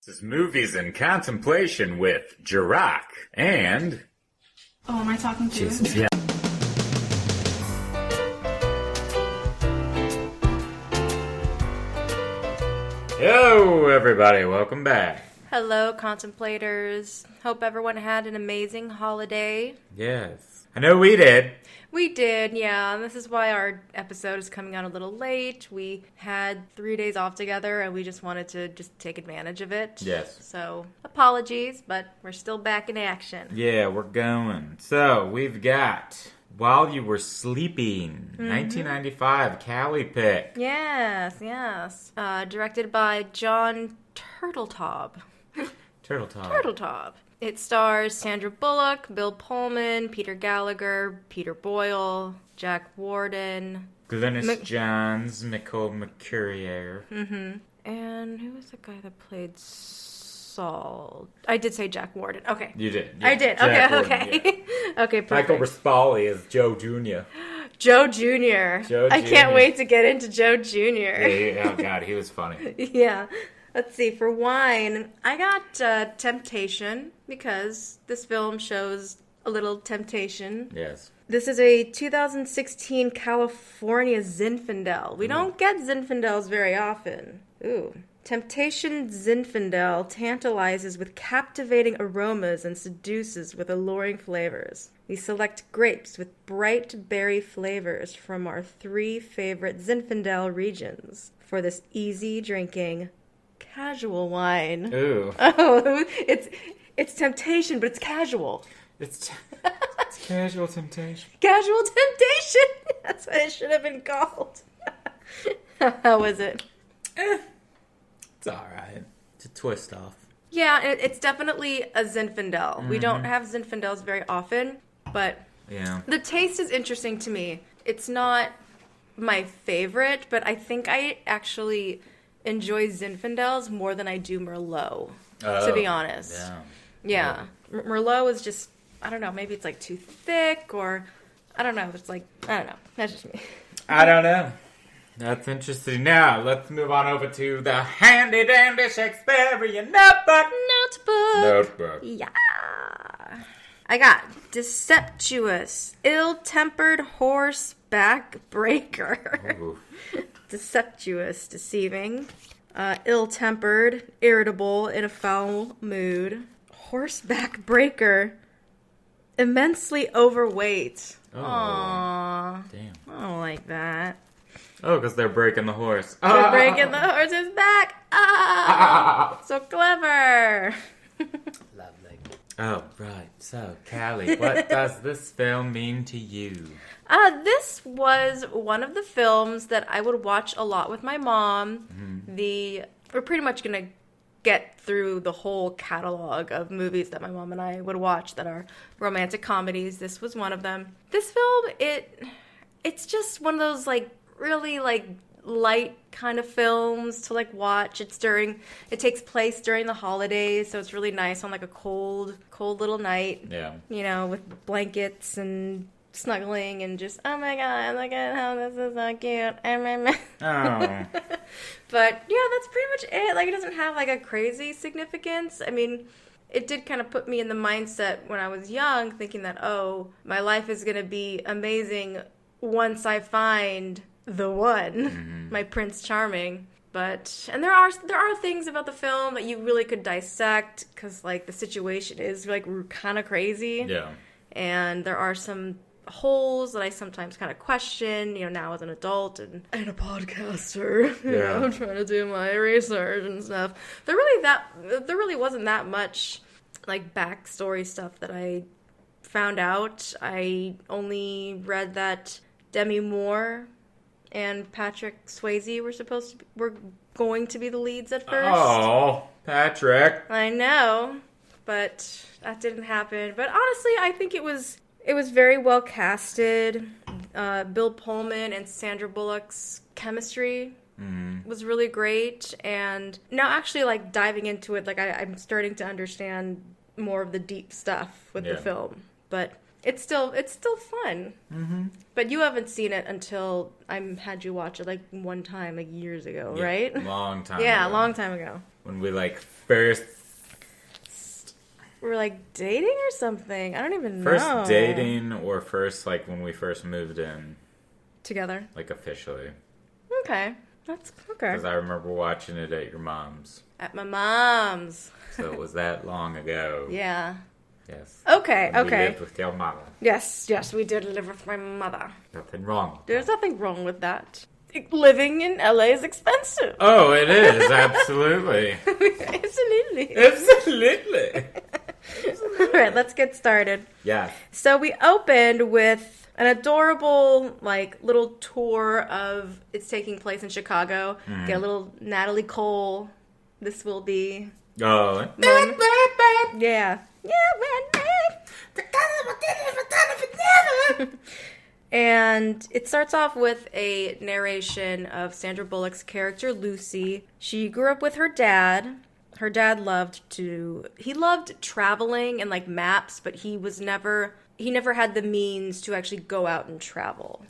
This is Movies in Contemplation with Jarokk and... Oh, am I talking to you? Yeah. Hello, everybody. Welcome back. Hello, contemplators. Hope everyone had an amazing holiday. Yes. I know we did. We did, yeah. And this is why our episode is coming out a little late. We had 3 days off together, and we just wanted to just take advantage of it. Yes. So, apologies, but we're still back in action. Yeah, we're going. So, we've got While You Were Sleeping, 1995 Cali pick. Yes. Directed by John Turteltaub. Turteltaub. It stars Sandra Bullock, Bill Pullman, Peter Gallagher, Peter Boyle, Jack Warden, Glynis Johns, Nicole McCurrier. And who was the guy that played Saul? I did say Jack Warden. Okay. You did. I did. Jack Okay. Warden, yeah. Okay, perfect. Michael Rispoli is Joe Jr. Joe Jr. I can't wait to get into Joe Jr. Yeah, oh, God, he was funny. Yeah. Let's see. For wine, I got Temptation because this film shows a little temptation. Yes. This is a 2016 California Zinfandel. We don't get Zinfandels very often. Ooh. Temptation Zinfandel tantalizes with captivating aromas and seduces with alluring flavors. We select grapes with bright berry flavors from our 3 favorite Zinfandel regions for this easy drinking casual wine. Ooh. Oh, it's temptation, but it's casual. It's casual temptation. Casual temptation. That's what it should have been called. How was it? It's all right. It's a twist off. Yeah, it's definitely a Zinfandel. We don't have Zinfandels very often, but Yeah. the taste is interesting to me. It's not my favorite, but I think I actually enjoy Zinfandels more than I do Merlot, to be honest. Yeah. Merlot is just, I don't know, maybe it's like too thick, or I don't know. It's like, I don't know. That's just me. I don't know. That's interesting. Now, let's move on over to the handy-dandy Shakespearean notebook. Notebook. Yeah. I got deceptuous, ill-tempered horseback breaker. Ooh. Deceptuous, deceiving, ill-tempered, irritable, in a foul mood. Horseback breaker, immensely overweight. Oh. Aww. Damn. I don't like that. Oh, because they're breaking the horse. They're breaking the horse's back. Ah, so clever. Lovely. Oh, right. So, Callie, what does this film mean to you? This was one of the films that I would watch a lot with my mom. We're pretty much going to get through the whole catalog of movies that my mom and I would watch that are romantic comedies. This was one of them. This film, it's just one of those, like, really, like, light kind of films to, like, watch. It takes place during the holidays, so it's really nice on, like, a cold little night. Yeah. You know, with blankets and snuggling and just, oh my god, look at how this is so cute. Oh. But yeah, that's pretty much it. Like, it doesn't have like a crazy significance. I mean, it did kind of put me in the mindset when I was young, thinking that, oh, my life is gonna be amazing once I find the one, my Prince Charming. And there are things about the film that you really could dissect, because like the situation is like kind of crazy. Yeah. And there are some holes that I sometimes kind of question, you know, now as an adult and a podcaster, you know, I'm trying to do my research and stuff. There really wasn't that much like backstory stuff that I found out. I only read that Demi Moore and Patrick Swayze were going to be the leads at first. Oh, Patrick. I know, but that didn't happen. But honestly, I think it was very well casted. Bill Pullman and Sandra Bullock's chemistry was really great. And now actually, like, diving into it, like, I'm starting to understand more of the deep stuff with the film. But it's still fun. But you haven't seen it until I had you watch it, like, one time, like, years ago, right? Long time Yeah, ago. a long time ago. When we, like, first... We're, like, dating or something? I don't even know. First dating or first, like, when we first moved in. Together? Like, officially. Okay. That's okay. Because I remember watching it at your mom's. At my mom's. So it was that long ago. Yeah. Yes. Okay, When okay. We lived with your mother. Yes, we did live with my mother. Nothing wrong. There's nothing wrong with that. Living in LA is expensive. Oh, it is. Absolutely. Absolutely. Absolutely. All right, let's get started. Yeah. So we opened with an adorable, like, little tour of it's taking place in Chicago. Get a little Natalie Cole. This will be. Oh. Yeah. And it starts off with a narration of Sandra Bullock's character, Lucy. She grew up with her dad. Her dad loved traveling and, like, maps, but he never had the means to actually go out and travel.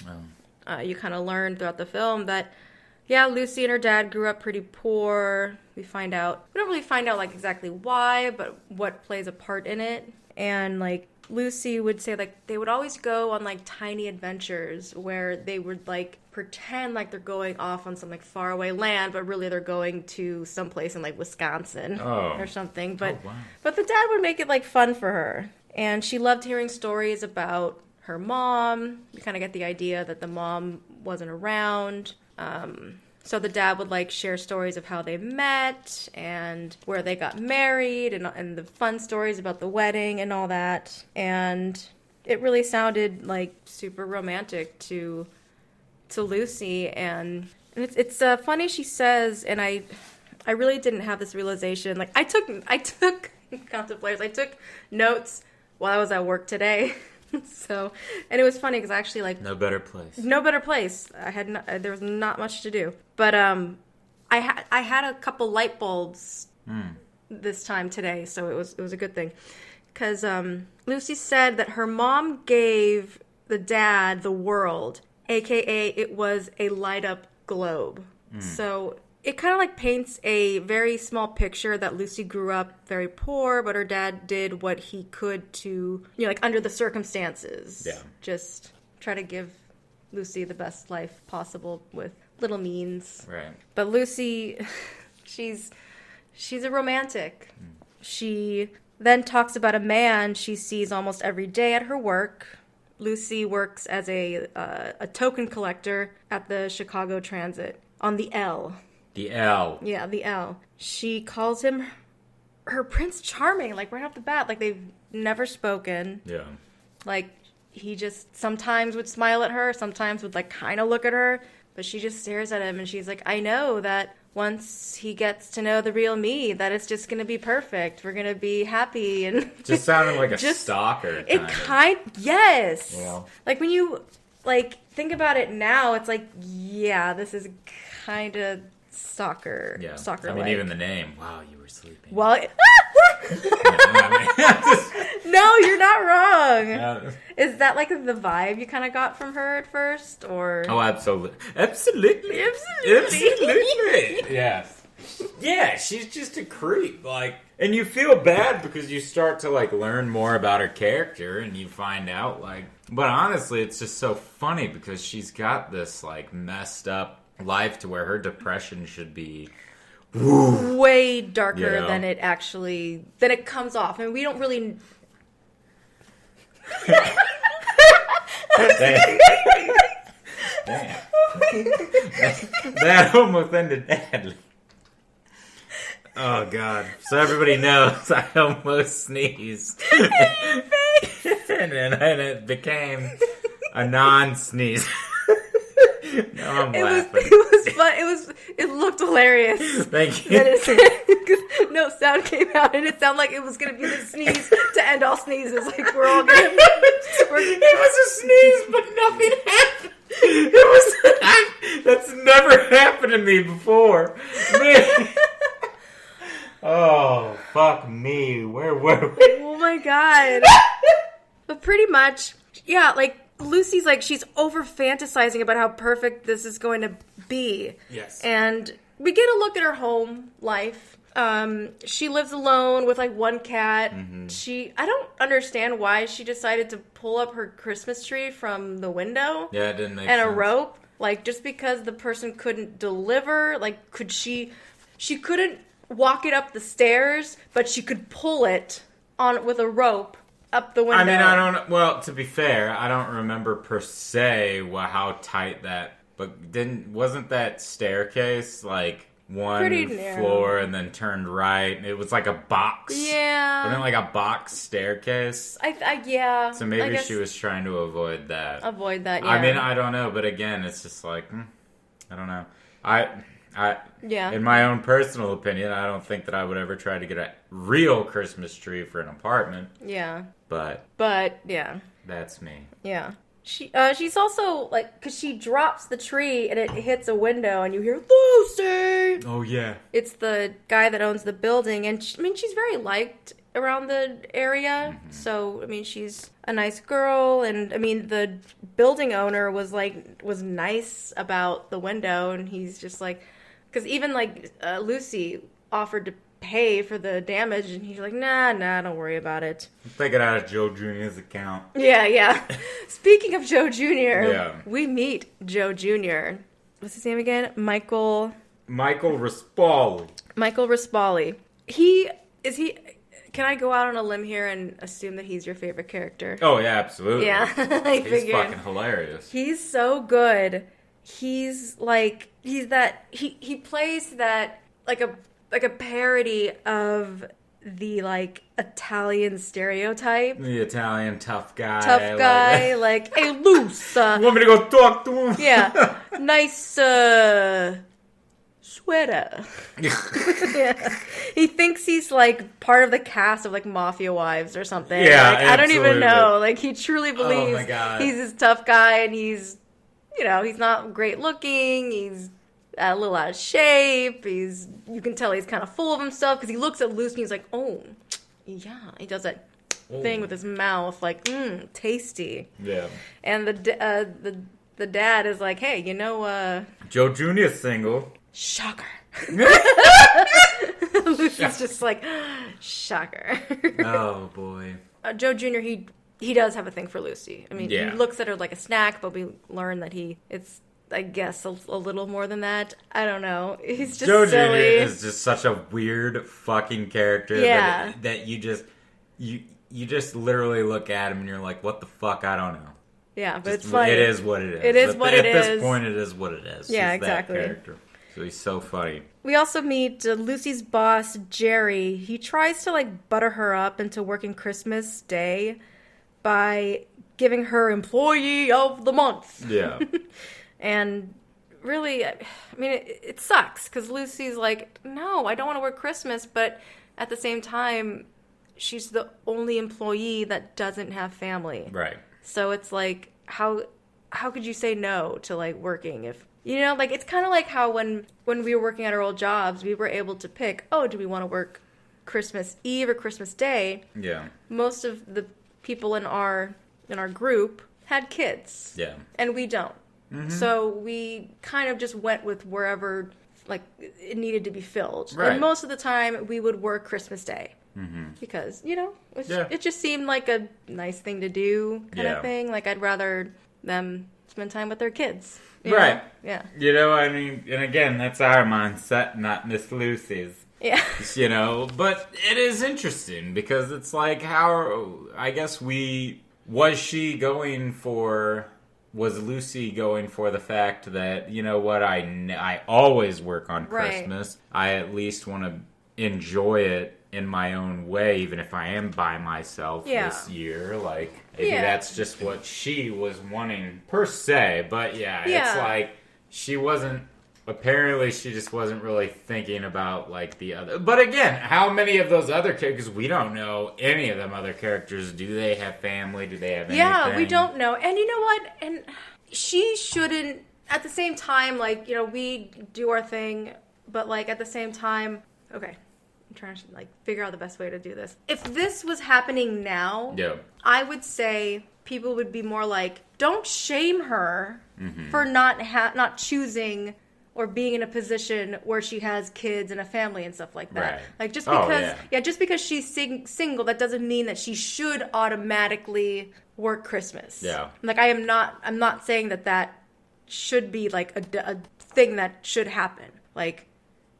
Oh. You kind of learn throughout the film that, yeah, Lucy and her dad grew up pretty poor. We don't really find out, like, exactly why, but what plays a part in it. And, like, Lucy would say, like, they would always go on, like, tiny adventures where they would, like, pretend like they're going off on some, like, faraway land, but really they're going to someplace in, like, Wisconsin or something. But the dad would make it, like, fun for her. And she loved hearing stories about her mom. You kind of get the idea that the mom wasn't around. So the dad would, like, share stories of how they met and where they got married and the fun stories about the wedding and all that. And it really sounded, like, super romantic to Lucy. And it's funny she says, and I really didn't have this realization. Like, I took Contemplators. I took notes while I was at work today. So, and it was funny because I actually, like, no better place. There was not much to do, but I had a couple light bulbs this time today, so it was a good thing because Lucy said that her mom gave the dad the world, aka it was a light up globe. So it kind of, like, paints a very small picture that Lucy grew up very poor, but her dad did what he could to, like, under the circumstances. Yeah. Just try to give Lucy the best life possible with little means. Right. But Lucy, she's a romantic. She then talks about a man she sees almost every day at her work. Lucy works as a token collector at the Chicago Transit on the L. The L. Yeah, the L. She calls him her Prince Charming, like, right off the bat. Like, they've never spoken. Yeah. Like, he just sometimes would smile at her, sometimes would, like, kind of look at her, but she just stares at him and she's like, I know that once he gets to know the real me, that it's just going to be perfect. We're going to be happy. And just sounded like a stalker. Yes. Yeah. Like, when you, like, think about it now, it's like, yeah, this is kind of stalker. Yeah. Stalker. I mean, even the name. Wow, you were sleeping. Well, no, you're not wrong. Is that, like, the vibe you kind of got from her at first, or? Oh, absolutely. Yes. Yeah, she's just a creep. Like, and you feel bad because you start to, like, learn more about her character, and you find out, like. But honestly, it's just so funny because she's got this, like, messed up life to where her depression should be way darker than it comes off. I mean, we don't really. Damn. That almost ended badly. Oh, God. So everybody knows I almost sneezed. and it became a non-sneeze. No, I'm laughing. It was fun. It looked hilarious. Thank you. No sound came out, and it sounded like it was going to be the sneeze to end all sneezes. Like, we're all going to... It was a sneeze, but nothing happened. That's never happened to me before. Man. Oh, fuck me. Where were we? Oh, my God. But pretty much, yeah, like, Lucy's, like, she's over-fantasizing about how perfect this is going to be. Yes. And we get a look at her home life. She lives alone with like one cat. Mm-hmm. I don't understand why she decided to pull up her Christmas tree from the window. Yeah, it didn't make and sense. a rope. Like, just because the person couldn't deliver, like, she couldn't walk it up the stairs, but she could pull it on with a rope up the window. I mean, well, to be fair, I don't remember per se how tight that, but wasn't that staircase like one floor and then turned right? It was like a box. Yeah. Wasn't it like a box staircase? Yeah. So maybe she was trying to avoid that. Yeah. I mean, I don't know, but again, it's just like, I don't know. Yeah. In my own personal opinion, I don't think that I would ever try to get a real Christmas tree for an apartment. Yeah. But yeah. That's me. Yeah. She's also, like, because she drops the tree and it hits a window and you hear, Lucy! Oh, yeah. It's the guy that owns the building, and she's very liked around the area. Mm-hmm. So, I mean, she's a nice girl, and, I mean, the building owner was nice about the window, and he's just like, because even, like, Lucy offered to pay for the damage, and he's like, nah, don't worry about it. Take it out of Joe Jr.'s account. Yeah. Speaking of Joe Jr., Yeah. we meet Joe Jr. What's his name again? Michael Rispoli. Michael Rispoli. Can I go out on a limb here and assume that he's your favorite character? Oh, yeah, absolutely. Yeah, I He's figured. fucking hilarious. He's so good. He plays that like a parody of the like Italian stereotype. The Italian tough guy. Like hey, loose. You want me to go talk to him? Yeah, nice sweater. Yeah. He thinks he's like part of the cast of like Mafia Wives or something. Yeah, like, I don't even absolutely. know. Like he truly believes my God. he's this tough guy, and he's not great looking. He's a little out of shape. You can tell he's kind of full of himself because he looks at Lucy and he's like, oh, yeah. He does that thing with his mouth, like, tasty. Yeah. And the dad is like, hey, Joe Jr.'s single. shocker. Lucy's just like, shocker. Oh, boy. Joe Jr., he does have a thing for Lucy. I mean, Yeah. he looks at her like a snack, but we learn that it's, I guess, a little more than that. I don't know. He's just Joe silly. Jr. is just such a weird fucking character. Yeah. That you just literally look at him and you're like, what the fuck? I don't know. Yeah, but Just, it's funny. It is what it is. It is what it At this is. point, it is what it is. Yeah, He's exactly. That character. So he's so funny. We also meet Lucy's boss, Jerry. He tries to, like, butter her up into working Christmas Day by giving her Employee of the Month. Yeah. And really, I mean, it sucks because Lucy's like, no, I don't want to work Christmas, but at the same time, she's the only employee that doesn't have family. Right. So it's like, how could you say no to, like, working if, like, it's kind of like how when we were working at our old jobs, we were able to pick, do we want to work Christmas Eve or Christmas Day? Yeah. Most of the people in our group had kids. Yeah. And we don't. Mm-hmm. So we kind of just went with wherever, like, it needed to be filled. Right. And most of the time, we would work Christmas Day. Mm-hmm. Because, it just seemed like a nice thing to do kind of thing. Like, I'd rather them spend time with their kids. Right. Know? Yeah. I mean, and again, that's our mindset, not Miss Lucy's. Yeah. But it is interesting because it's like was Lucy going for the fact that, I always work on Christmas. I at least want to enjoy it in my own way, even if I am by myself this year. Like, maybe that's just what she was wanting per se. But it's like apparently she just wasn't really thinking about, like, the other. But again, how many of those other characters, because we don't know any of them other characters, do they have family? Do they have anything? Yeah, we don't know. And you know what? And she shouldn't, at the same time, like, we do our thing, but, like, at the same time, okay, I'm trying to, like, figure out the best way to do this. If this was happening now, I would say people would be more like, don't shame her for not choosing or being in a position where she has kids and a family and stuff like that. Right. Like just because, yeah. just because she's single, that doesn't mean that she should automatically work Christmas. Yeah. Like I'm not saying that should be like a thing that should happen. Like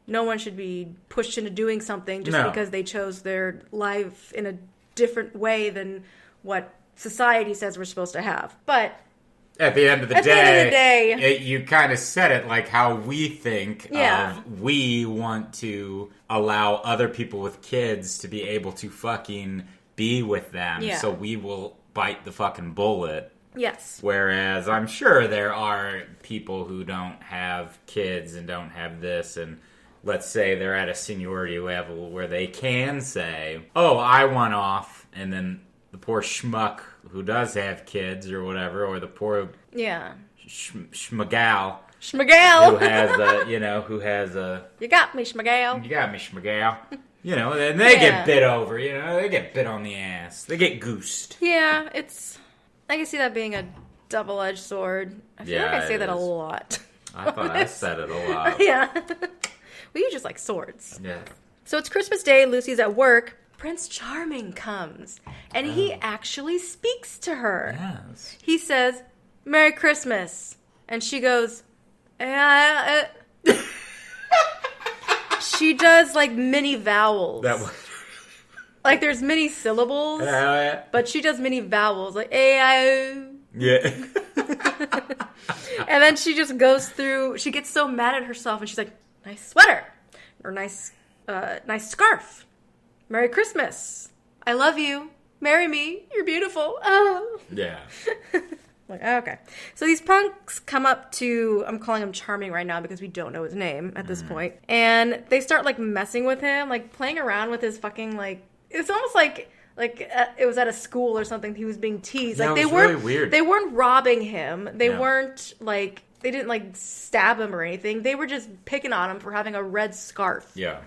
no one should be pushed into doing something just because they chose their life in a different way than what society says we're supposed to have. But at the end of the day, you kind of said it like how we think of we want to allow other people with kids to be able to fucking be with them. Yeah. So we will bite the fucking bullet. Yes. Whereas I'm sure there are people who don't have kids and don't have this, and let's say they're at a seniority level where they can say, oh, I want off, and then the poor schmuck who does have kids or whatever, or the poor schmagal who has a you got me schmagal, and they get bit over, they get bit on the ass, they get goosed. Yeah, I can see that being a double-edged sword. I feel like I say that a lot. I thought I said it a lot. Yeah. Well, you just like swords. Yeah. So it's Christmas Day, Lucy's at work. Prince Charming comes, and he actually speaks to her. Yes. He says, Merry Christmas. And she goes, She does, like, mini vowels. Like, there's many syllables, but she does many vowels. Like, Yeah. And then she just goes through, she gets so mad at herself, and she's like, nice sweater. Or nice scarf. Merry Christmas. I love you. Marry me. You're beautiful. Oh. Yeah. Like, okay. So these punks come up to, I'm calling him Charming right now because we don't know his name at this point. And they start, like, messing with him, like, playing around with his fucking, like, it's almost like it was at a school or something. He was being teased. Yeah, like, it was really weird. They weren't robbing him. They weren't, like, they didn't, like, stab him or anything. They were just picking on him for having a red scarf. Yeah.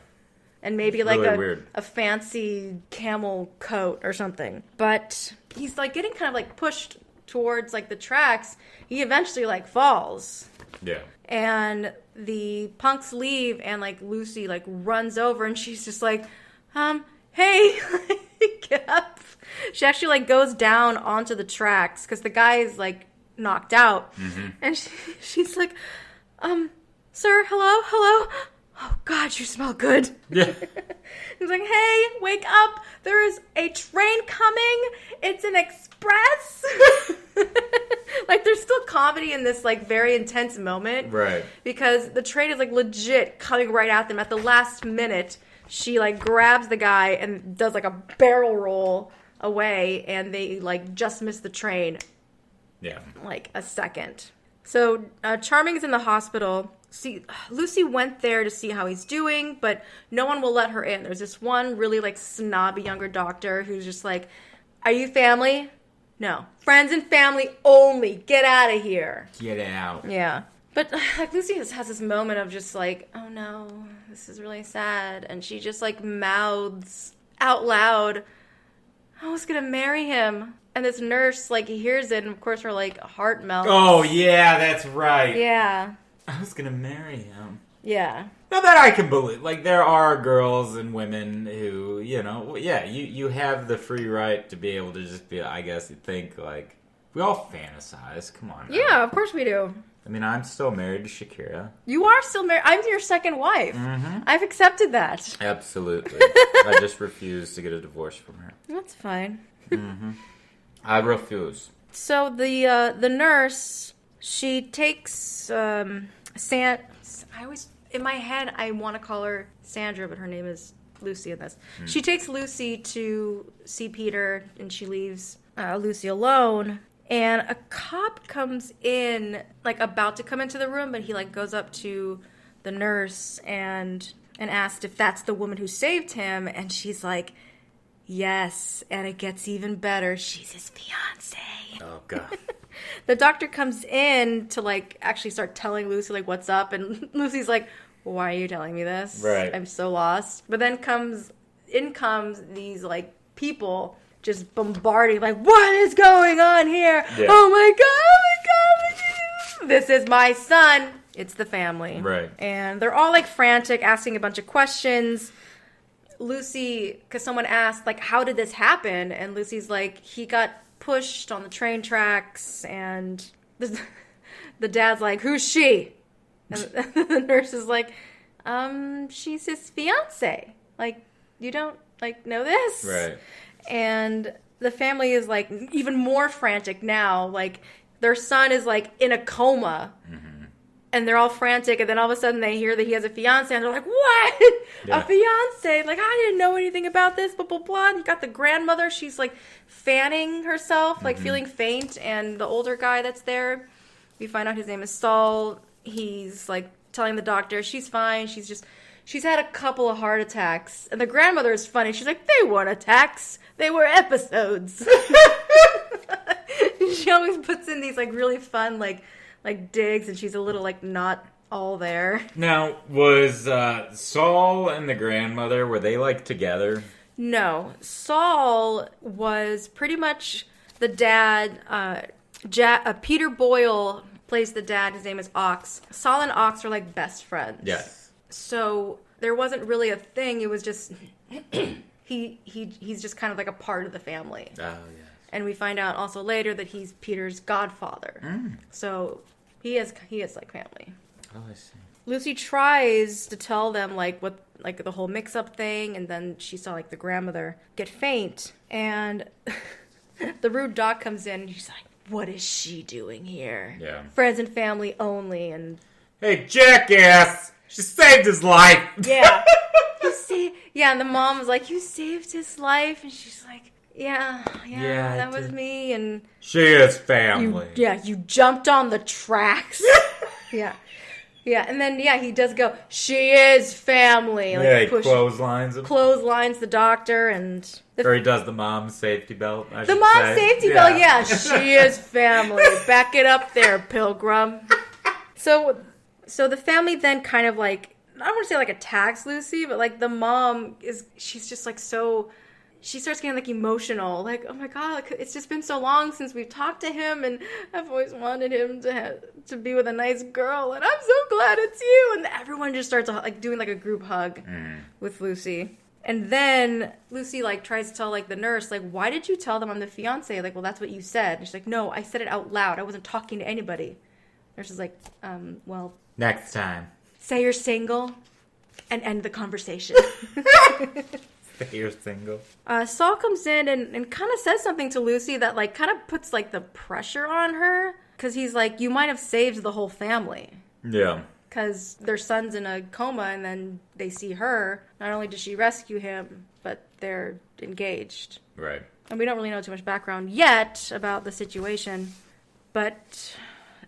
And maybe like really a fancy camel coat or something. But he's like getting kind of like pushed towards like the tracks. He eventually like falls. Yeah. And the punks leave and like Lucy like runs over and she's just like, hey, get up. She actually like goes down onto the tracks because the guy is like knocked out. Mm-hmm. And she's like, sir, hello? Oh, God, you smell good. Yeah. He's like, hey, wake up. There is a train coming. It's an express. Like, there's still comedy in this, like, very intense moment. Right. Because the train is, like, legit coming right at them. At the last minute, she, like, grabs the guy and does, like, a barrel roll away. And they, like, just miss the train. Yeah. Like, a second. So, Charming's in the hospital. See, Lucy went there to see how he's doing, but no one will let her in. There's this one really, like, snobby younger doctor who's just like, are you family? No. Friends and family only. Get out of here. Get out. Yeah. But, like, Lucy has this moment of just, like, oh, no, this is really sad. And she just, like, mouths out loud, I was going to marry him. And this nurse, like, hears it, and, of course, her, like, heart melts. Oh, yeah, that's right. Yeah. I was gonna marry him. Yeah. Now that I can believe. Like, there are girls and women who, you have the free right to be able to just be, I guess, think, like, we all fantasize. Come on. Yeah, of course we do. I mean, I'm still married to Shakira. You are still married. I'm your second wife. Mm-hmm. I've accepted that. Absolutely. I just refuse to get a divorce from her. That's fine. Mm-hmm. I refuse. So the nurse, she takes in my head I want to call her Sandra, but her name is Lucy in this. She takes Lucy to see Peter, and she leaves Lucy alone. And a cop comes in, like, about to come into the room, but he, like, goes up to the nurse and asks if that's the woman who saved him. And she's like, yes. And it gets even better. She's his fiancée. Oh, God. The doctor comes in to, like, actually start telling Lucy, like, what's up. And Lucy's like, why are you telling me this? Right. I'm so lost. But then in comes these, like, people just bombarding, like, what is going on here? Yeah. Oh my god, this is my son. It's the family. Right. And they're all, like, frantic, asking a bunch of questions. Lucy, because someone asked, like, how did this happen? And Lucy's like, he got pushed on the train tracks, and the dad's like, who's she? And the nurse is like, she's his fiance. Like, you don't, like, know this? Right. And the family is, like, even more frantic now. Like, their son is, like, in a coma. Mm-hmm. And they're all frantic, and then all of a sudden they hear that he has a fiance, and they're like, what? Yeah. A fiance? Like, I didn't know anything about this, blah, blah, blah. And you got the grandmother, she's, like, fanning herself, like, feeling faint, and the older guy that's there, we find out his name is Saul. He's, like, telling the doctor she's fine, she's had a couple of heart attacks. And the grandmother is funny. She's like, they weren't attacks, they were episodes. She always puts in these, like, really fun, like digs, and she's a little, like, not all there. Now, was Saul and the grandmother, were they, like, together? No. Saul was pretty much the dad. Peter Boyle plays the dad. His name is Ox. Saul and Ox are, like, best friends. Yes. So there wasn't really a thing. It was just he's just kind of like a part of the family. Oh, yeah. And we find out also later that he's Peter's godfather. Mm. So he is like family. Oh, I see. Lucy tries to tell them like what the whole mix-up thing, and then she saw like the grandmother get faint, and the rude doc comes in and she's like, "What is she doing here? Yeah, friends and family only." And hey, jackass, she saved his life. Yeah, and the mom was like, "You saved his life," and she's like, Yeah, that was me, and she is family. You jumped on the tracks. Yeah, and then he does go, she is family. Like, he clotheslines him. Clotheslines the doctor, and or he does the mom's safety belt. The mom's safety belt, yeah. She is family. Back it up there, Pilgrim. So the family then kind of like, I don't want to say like attacks Lucy, but like the mom she's just like so. She starts getting, like, emotional. Like, oh, my God, like, it's just been so long since we've talked to him, and I've always wanted him to be with a nice girl, and I'm so glad it's you. And everyone just starts, like, doing, like, a group hug with Lucy. And then Lucy, like, tries to tell, like, the nurse, like, why did you tell them I'm the fiance? Like, well, that's what you said. And she's like, no, I said it out loud. I wasn't talking to anybody. The nurse is like, well. Next time. Say you're single and end the conversation. You're single. Saul comes in and kind of says something to Lucy that, like, kind of puts, like, the pressure on her. Because he's like, you might have saved the whole family. Yeah. Because their son's in a coma, and then they see her. Not only does she rescue him, but they're engaged. Right. And we don't really know too much background yet about the situation. But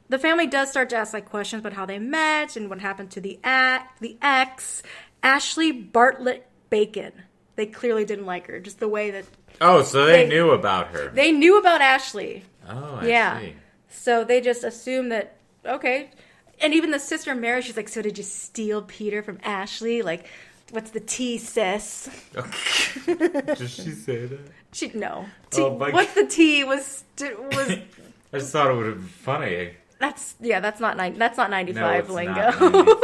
the family does start to ask, like, questions about how they met and what happened to the ex, Ashley Bartlett Bacon. They clearly didn't like her, just the way that... Oh, so they knew about her. They knew about Ashley. Oh, I see. So they just assumed that, okay. And even the sister Mary, she's like, so did you steal Peter from Ashley? Like, what's the tea, sis? Did she say that? No. What's the tea was... I just thought it would have been funny. That's not 95 lingo. Not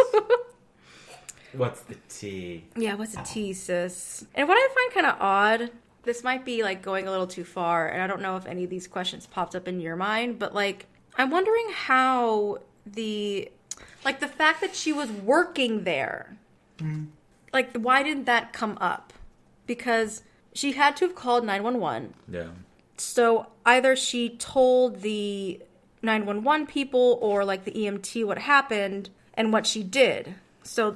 what's the tea? Yeah, what's the tea, sis? And what I find kind of odd, this might be, like, going a little too far, and I don't know if any of these questions popped up in your mind, but, like, I'm wondering how the fact that she was working there, like, why didn't that come up? Because she had to have called 911. Yeah. So either she told the 911 people or, like, the EMT what happened and what she did. So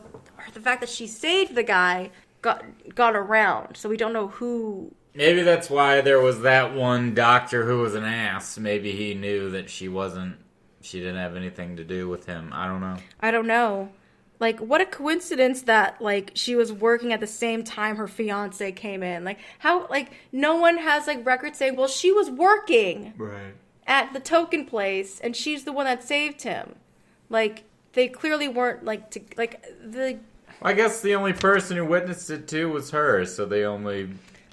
the fact that she saved the guy got around, so we don't know who. Maybe that's why there was that one doctor who was an ass. Maybe he knew that she didn't have anything to do with him. I don't know. Like, what a coincidence that, like, she was working at the same time her fiance came in. Like, how, like, no one has, like, records saying, well, she was working at the token place, and she's the one that saved him. Like, they clearly weren't, like, I guess the only person who witnessed it, too, was her, so they only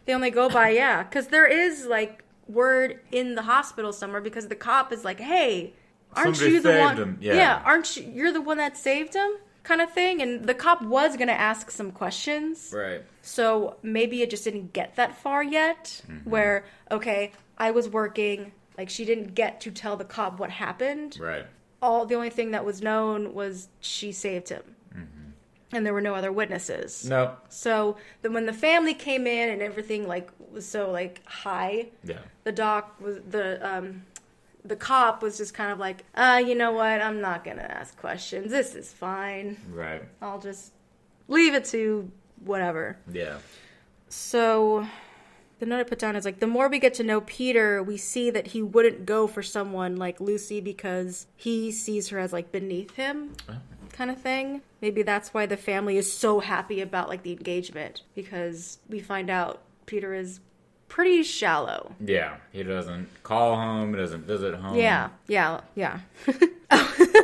go by, yeah. Because there is, like, word in the hospital somewhere, because the cop is like, hey, aren't Somebody you the saved one? him. Yeah. Aren't you're the one that saved him? Kind of thing. And the cop was going to ask some questions. Right. So maybe it just didn't get that far yet. Where, okay, I was working. Like, she didn't get to tell the cop what happened. Right. The only thing that was known was she saved him. And there were no other witnesses. No. So then when the family came in and everything like was so like high, the doc was the cop was just kind of like, you know what? I'm not gonna ask questions. This is fine. Right. I'll just leave it to whatever. Yeah. So the note I put down is like, the more we get to know Peter, we see that he wouldn't go for someone like Lucy because he sees her as like beneath him. Kind of thing. Maybe that's why the family is so happy about like the engagement, because we find out Peter is pretty shallow. Yeah, he doesn't call home, he doesn't visit home. Yeah.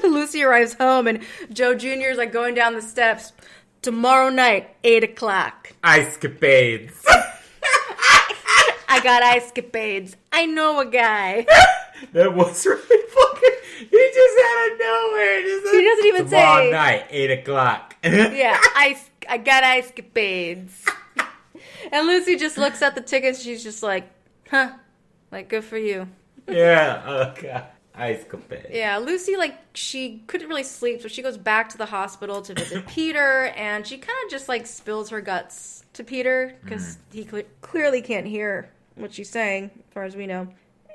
Lucy arrives home and Joe Jr. is like going down the steps. Tomorrow night, 8:00. Ice-capades. I got ice-capades. I know a guy. That was really fucking... He just out of nowhere. He doesn't even Tomorrow say... night, 8:00. Yeah, I got ice-capades. And Lucy just looks at the tickets. She's just like, huh. Like, good for you. Yeah, oh god. Ice-capades. Yeah, Lucy, like, she couldn't really sleep, so she goes back to the hospital to visit Peter, and she kind of just, like, spills her guts to Peter, because he clearly can't hear what she's saying, as far as we know.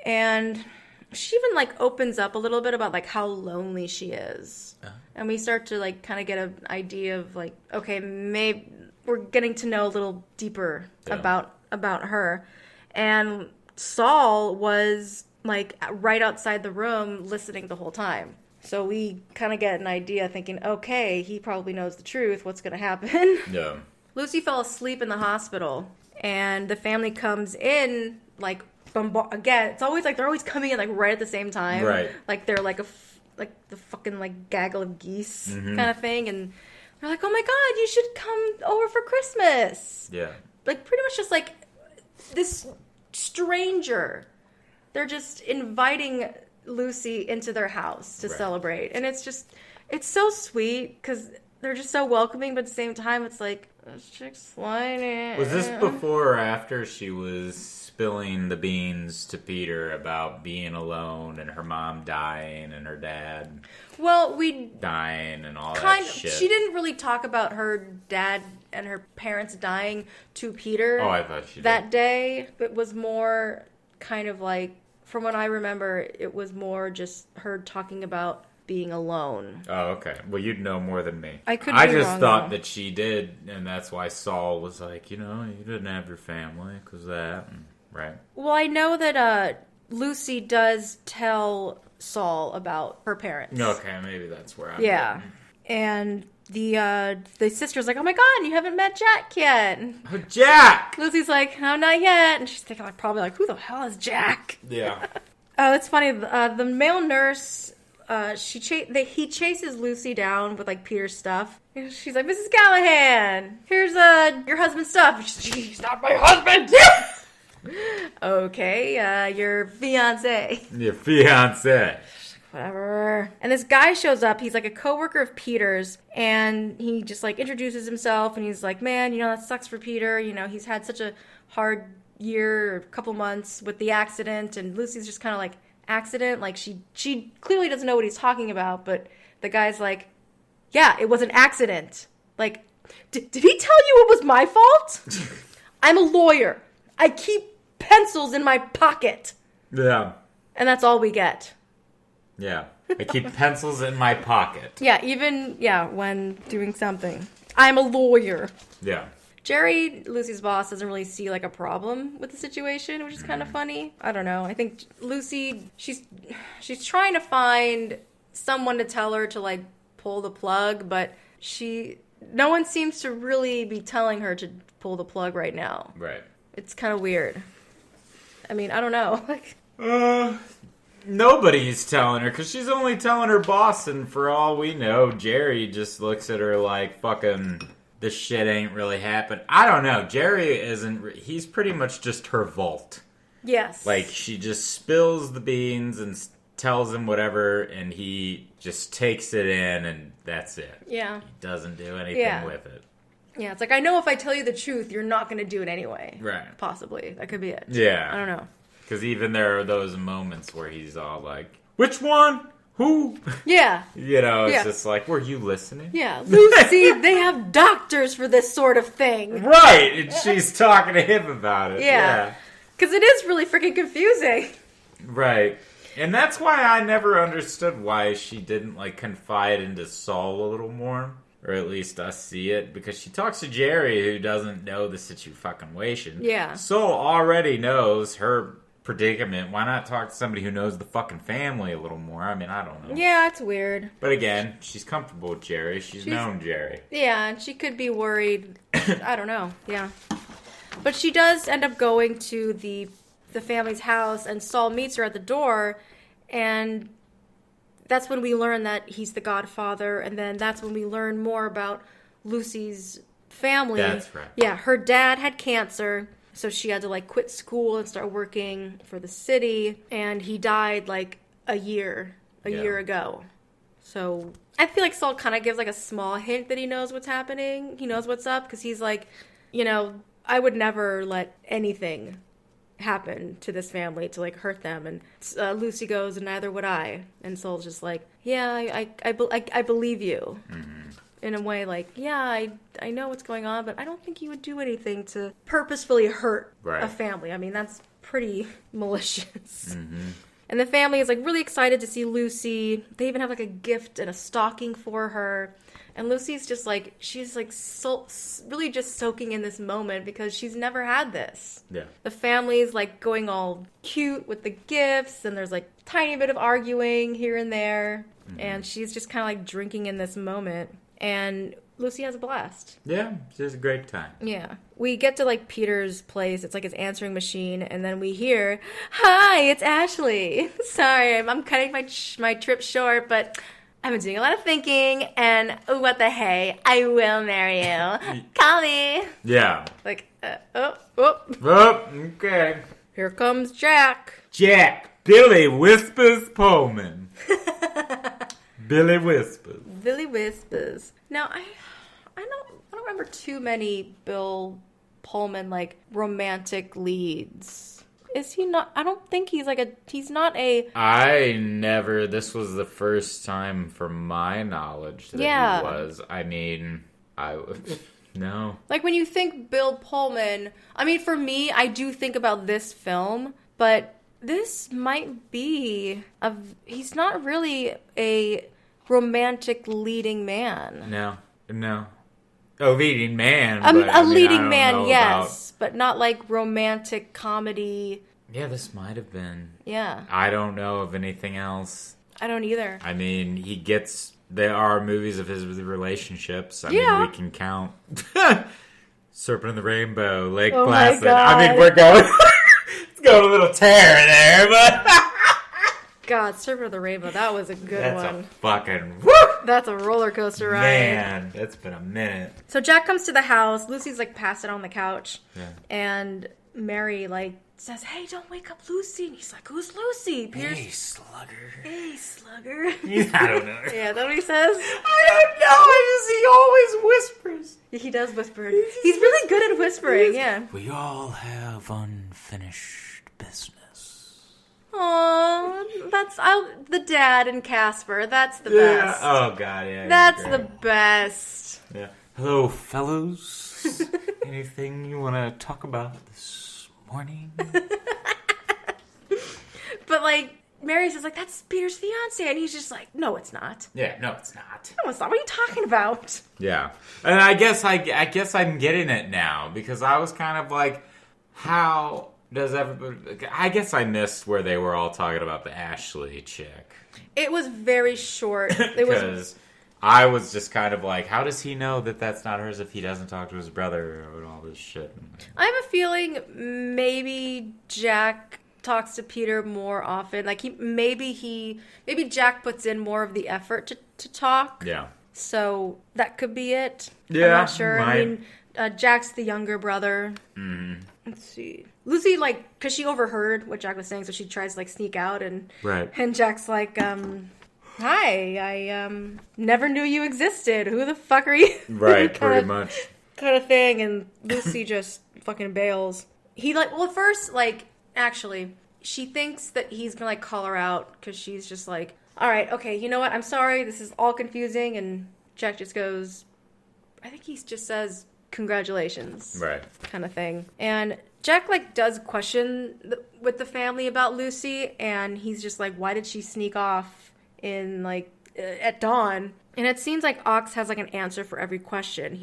And she even, like, opens up a little bit about, like, how lonely she is. And we start to, like, kind of get an idea of, like, okay, maybe we're getting to know a little deeper about her. And Saul was, like, right outside the room listening the whole time. So we kind of get an idea thinking, okay, he probably knows the truth. What's going to happen? Yeah. Lucy fell asleep in the hospital, and the family comes in, like, again, it's always like they're always coming in, like, right at the same time. Right. Like, they're like the fucking, like, gaggle of geese kind of thing. And they're like, oh my God, you should come over for Christmas. Yeah. Like, pretty much just like this stranger. They're just inviting Lucy into their house to celebrate. And it's so sweet because they're just so welcoming, but at the same time, it's like, this chick's whining. Was this before or after she was spilling the beans to Peter about being alone and her mom dying and her dad dying and all that shit? She didn't really talk about her dad and her parents dying to Peter. Oh, I thought she did. That day. It was more kind of like, from what I remember, it was more just her talking about being alone. Oh, okay. Well, you'd know more than me. I just thought that she did, and that's why Saul was like, you didn't have your family because that, right? Well, I know that Lucy does tell Saul about her parents. Okay, maybe that's where I'm getting. And the sister's like, oh my God, you haven't met Jack yet. Oh, Jack! Lucy's like, no, not yet. And she's thinking, like, probably like, who the hell is Jack? Yeah. Oh, it's funny. The male nurse, he chases Lucy down with, like, Peter's stuff. She's like, Mrs. Callahan, here's your husband's stuff. She's not my husband. Okay, your fiance. Your fiance. Whatever. And this guy shows up. He's like a coworker of Peter's, and he just like introduces himself, and he's like, man, that sucks for Peter. He's had such a hard year or couple months with the accident. And Lucy's just kind of like, accident? Like, she clearly doesn't know what he's talking about, but the guy's like, yeah, it was an accident. Like, did he tell you it was my fault? I'm a lawyer. I keep pencils in my pocket. Yeah. And that's all we get. Yeah. I keep pencils in my pocket. Yeah, when doing something. I'm a lawyer. Yeah. Jerry, Lucy's boss, doesn't really see, like, a problem with the situation, which is kind of funny. I don't know. I think Lucy, she's trying to find someone to tell her to, like, pull the plug, but no one seems to really be telling her to pull the plug right now. Right. It's kind of weird. I mean, I don't know. Nobody's telling her, because she's only telling her boss, and for all we know, Jerry just looks at her like, fucking, this shit ain't really happened. I don't know. Jerry he's pretty much just her vault. Yes. Like, she just spills the beans and tells him whatever, and he just takes it in, and that's it. Yeah. He doesn't do anything with it. Yeah, it's like, I know if I tell you the truth, you're not going to do it anyway. Right. Possibly. That could be it. Yeah. I don't know. Because even there are those moments where he's all like, which one? Who? Yeah. It's just like, were you listening? Yeah. Lucy, they have doctors for this sort of thing. Right. And she's talking to him about it. Yeah. Because it is really freaking confusing. Right. And that's why I never understood why she didn't, like, confide into Saul a little more. Or at least us see it. Because she talks to Jerry, who doesn't know the situation. Yeah. Saul already knows her predicament. Why not talk to somebody who knows the fucking family a little more? I mean, I don't know. Yeah, it's weird. But again, she's comfortable with Jerry. She's known Jerry. Yeah, and she could be worried. I don't know. Yeah. But she does end up going to the family's house, and Saul meets her at the door, and that's when we learn that he's the godfather, and then that's when we learn more about Lucy's family. That's right. Yeah, her dad had cancer, so she had to, like, quit school and start working for the city, and he died, like, a year ago. So I feel like Saul kind of gives, like, a small hint that he knows what's happening. He knows what's up, because he's like, I would never let anything happen to this family to, like, hurt them. And Lucy goes, and neither would I. And Saul's just like, yeah, I believe you. Mm-hmm. In a way, like, yeah, I know what's going on, but I don't think you would do anything to purposefully hurt a family. I mean, that's pretty malicious. Mm-hmm. And the family is, like, really excited to see Lucy. They even have, like, a gift and a stocking for her. And Lucy's just, like, she's, like, really just soaking in this moment because she's never had this. Yeah. The family's, like, going all cute with the gifts, and there's, like, tiny bit of arguing here and there. Mm-hmm. And she's just kind of, like, drinking in this moment. And Lucy has a blast. Yeah, she has a great time. Yeah. We get to, like, Peter's place. It's like his answering machine. And then we hear, "Hi, it's Ashley. Sorry, I'm cutting my trip short, but I've been doing a lot of thinking. And what the hey, I will marry you. Call me." Yeah. Like, okay. Here comes Jack. Billy Whispers Pullman. Billy Whispers. Billy Whispers. Now, I don't remember too many Bill Pullman, like, romantic leads. Is he not? I don't think he's not a... This was the first time from my knowledge that he was. I mean, no. Like, when you think Bill Pullman, I mean, for me, I do think about this film, but this might be he's not really a romantic leading man. No. A leading man. A leading man, yes. But not like romantic comedy. Yeah, this might have been. Yeah. I don't know of anything else. I don't either. I mean, there are movies of his with relationships. I mean, we can count Serpent and the Rainbow, Lake Placid. I mean, we're going... It's going a little tear there, but... God, Serpent of the Rainbow, that was a good one. That's a fucking... Woo! That's a roller coaster ride. Man, that's been a minute. So Jack comes to the house. Lucy's, like, passed out on the couch. Yeah. And Mary, like, says, "Hey, don't wake up Lucy." And he's like, "Who's Lucy?" Peter's, "Hey, slugger." "Hey, slugger." I don't know. Yeah, is that what he says? I don't know. He always whispers. He does whisper. He's really good at whispering, yeah. "We all have unfinished business." Aww, that's the dad and Casper. That's the best. Oh God, yeah. That's the best. Yeah. "Hello, fellows. Anything you want to talk about this morning?" But, like, Mary says, like, "That's Peter's fiance," and he's just like, "No, it's not." Yeah, no, it's not. No, it's not. What are you talking about? Yeah, and I guess I'm getting it now because I was kind of like, how does everybody? I guess I missed where they were all talking about the Ashley chick. It was very short. Because I was just kind of like, how does he know that that's not hers if he doesn't talk to his brother and all this shit? I have a feeling maybe Jack talks to Peter more often. Like, maybe Jack puts in more of the effort to talk. Yeah. So that could be it. Yeah. I'm not sure. I mean, Jack's the younger brother. Mm-hmm. let's see. Lucy, like, because she overheard what Jack was saying, so she tries to, like, sneak out, and Jack's like, hi, I never knew you existed. Who the fuck are you? Right, pretty much. Kind of thing, and Lucy just fucking bails. He, like, well, at first, like, actually, she thinks that he's gonna, like, call her out, because she's just like, all right, okay, you know what? I'm sorry, this is all confusing, and Jack just goes, I think he just says, congratulations. Right. Kind of thing. And Jack, like, does question with the family about Lucy, and he's just like, why did she sneak off in, like, at dawn? And it seems like Ox has, like, an answer for every question.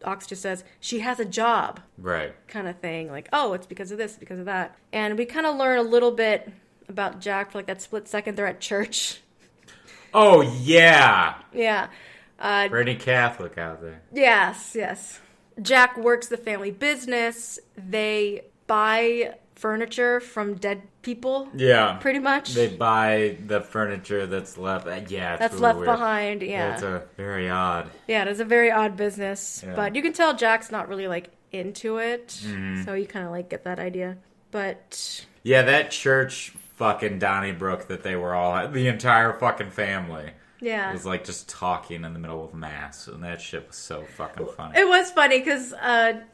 Ox just says, she has a job. Right. Kind of thing. Like, oh, it's because of this, because of that. And we kind of learn a little bit about Jack for, like, that split second they're at church. Oh, yeah. Yeah. For any Catholic out there. Yes. Jack works the family business. They buy furniture from dead people. Yeah. Pretty much. They buy the furniture that's left. Yeah, that's really left weird. behind. Yeah. It's a very odd. Yeah, it is a very odd business. Yeah. But you can tell Jack's not really, like, into it. Mm-hmm. So you kind of, like, get that idea. But... Yeah, that church fucking Donnybrook that they were all... The entire fucking family. Yeah. It was like just talking in the middle of mass, and that shit was so fucking funny. It was funny because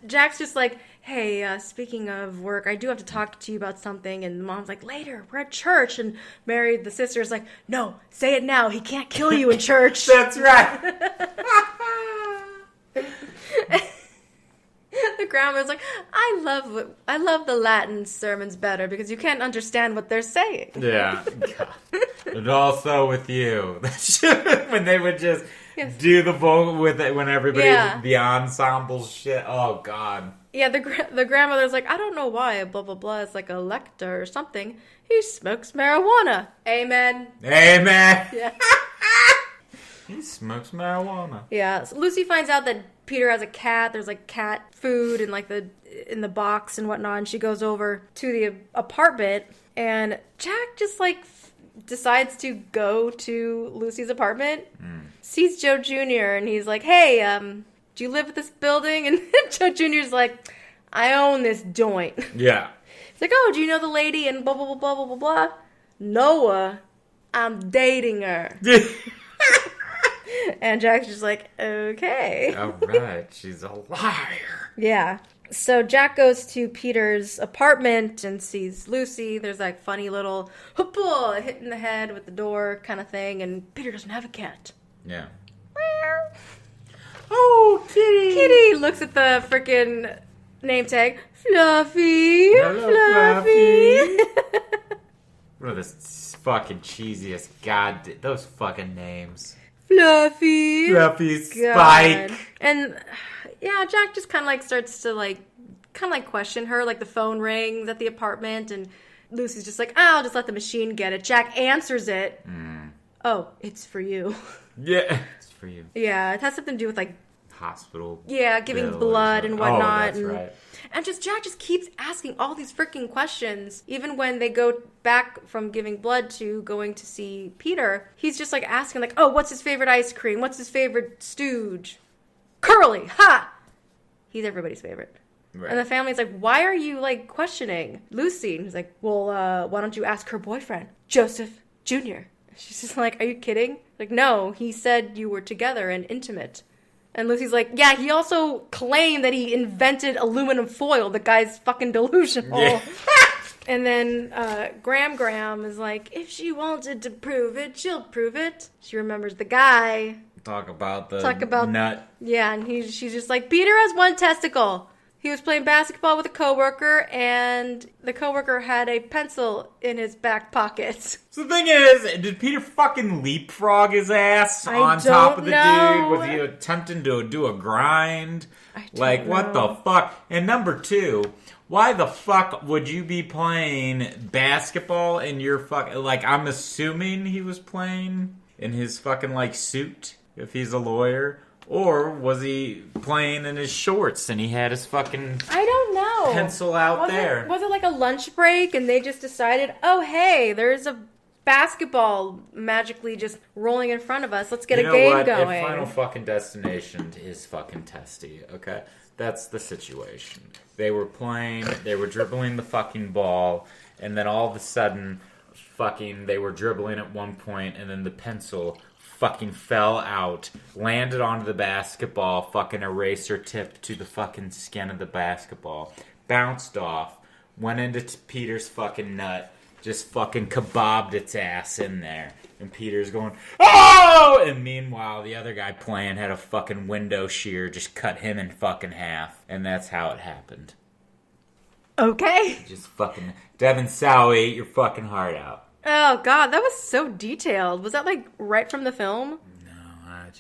Jack's just like, hey, speaking of work, I do have to talk to you about something. And Mom's like, later, we're at church. And Mary, the sister's like, no, say it now. He can't kill you in church. That's right. The grandma's like, I love the Latin sermons better because you can't understand what they're saying. Yeah. God. And also with you. When they would just do the vocal with it, when everybody, the ensemble shit. Oh, God. Yeah, the grandmother's like, I don't know why, blah, blah, blah. It's like a lector or something. He smokes marijuana. Amen. Amen. Yeah. He smokes marijuana. Yeah. So Lucy finds out that Peter has a cat. There's like cat food in like in the box and whatnot. And she goes over to the apartment, and Jack just like decides to go to Lucy's apartment. Sees Joe Jr. and he's like, "Hey, do you live at this building?" And Joe Jr.'s like, "I own this joint." Yeah. He's like, "Oh, do you know the lady?" And blah blah blah blah blah blah blah. Noah, I'm dating her. And Jack's just like, okay. All right, she's a liar. Yeah. So Jack goes to Peter's apartment and sees Lucy. There's like funny little hit in the head with the door kind of thing. And Peter doesn't have a cat. Yeah. Oh, Kitty. Kitty looks at the freaking name tag. Fluffy. Hello, Fluffy. What are the fucking cheesiest those fucking names. Fluffy. Spike. And yeah, Jack just kind of like starts to like question her. Like the phone rings at the apartment and Lucy's just like, I'll just let the machine get it. Jack answers it. Oh, it's for you. Yeah. It's for you. Yeah, it has something to do with like hospital. Yeah, giving blood and whatnot. Oh, that's right. And Jack just keeps asking all these freaking questions. Even when they go back from giving blood to going to see Peter, he's just like asking like, oh, what's his favorite ice cream? What's his favorite stooge? Curly, ha! He's everybody's favorite. Right. And the family's like, why are you like questioning Lucy? And he's like, well, why don't you ask her boyfriend, Joseph Jr.? She's just like, are you kidding? Like, no, he said you were together and intimate. And Lucy's like, yeah, he also claimed that he invented aluminum foil. The guy's fucking delusional. Yeah. And then Graham is like, if she wanted to prove it, she'll prove it. She remembers the guy. Talk about nut. Yeah, and she's just like, Peter has one testicle. He was playing basketball with a coworker, and the coworker had a pencil in his back pocket. So the thing is, did Peter fucking leapfrog his ass on top of the dude? Was he attempting to do a grind? Like, what the fuck? And number two, why the fuck would you be playing basketball in your fucking... Like, I'm assuming he was playing in his fucking, like, suit, if he's a lawyer. Or was he playing in his shorts and he had his fucking... I don't know. Pencil out there. Was it like a lunch break and they just decided, oh, hey, there's a basketball magically just rolling in front of us. Let's get a game going. If Final fucking Destination is fucking testy, okay? That's the situation. They were dribbling the fucking ball, and then all of a sudden, they were dribbling at one point, and then the pencil fucking fell out, landed onto the basketball, fucking eraser tipped to the fucking skin of the basketball, bounced off, went into Peter's fucking nut, just fucking kebabbed its ass in there. And Peter's going, oh! And meanwhile, the other guy playing had a fucking window shear, just cut him in fucking half. And that's how it happened. Okay. Just fucking, Devin Sow ate your fucking heart out. Oh, God, that was so detailed. Was that, like, right from the film? No, I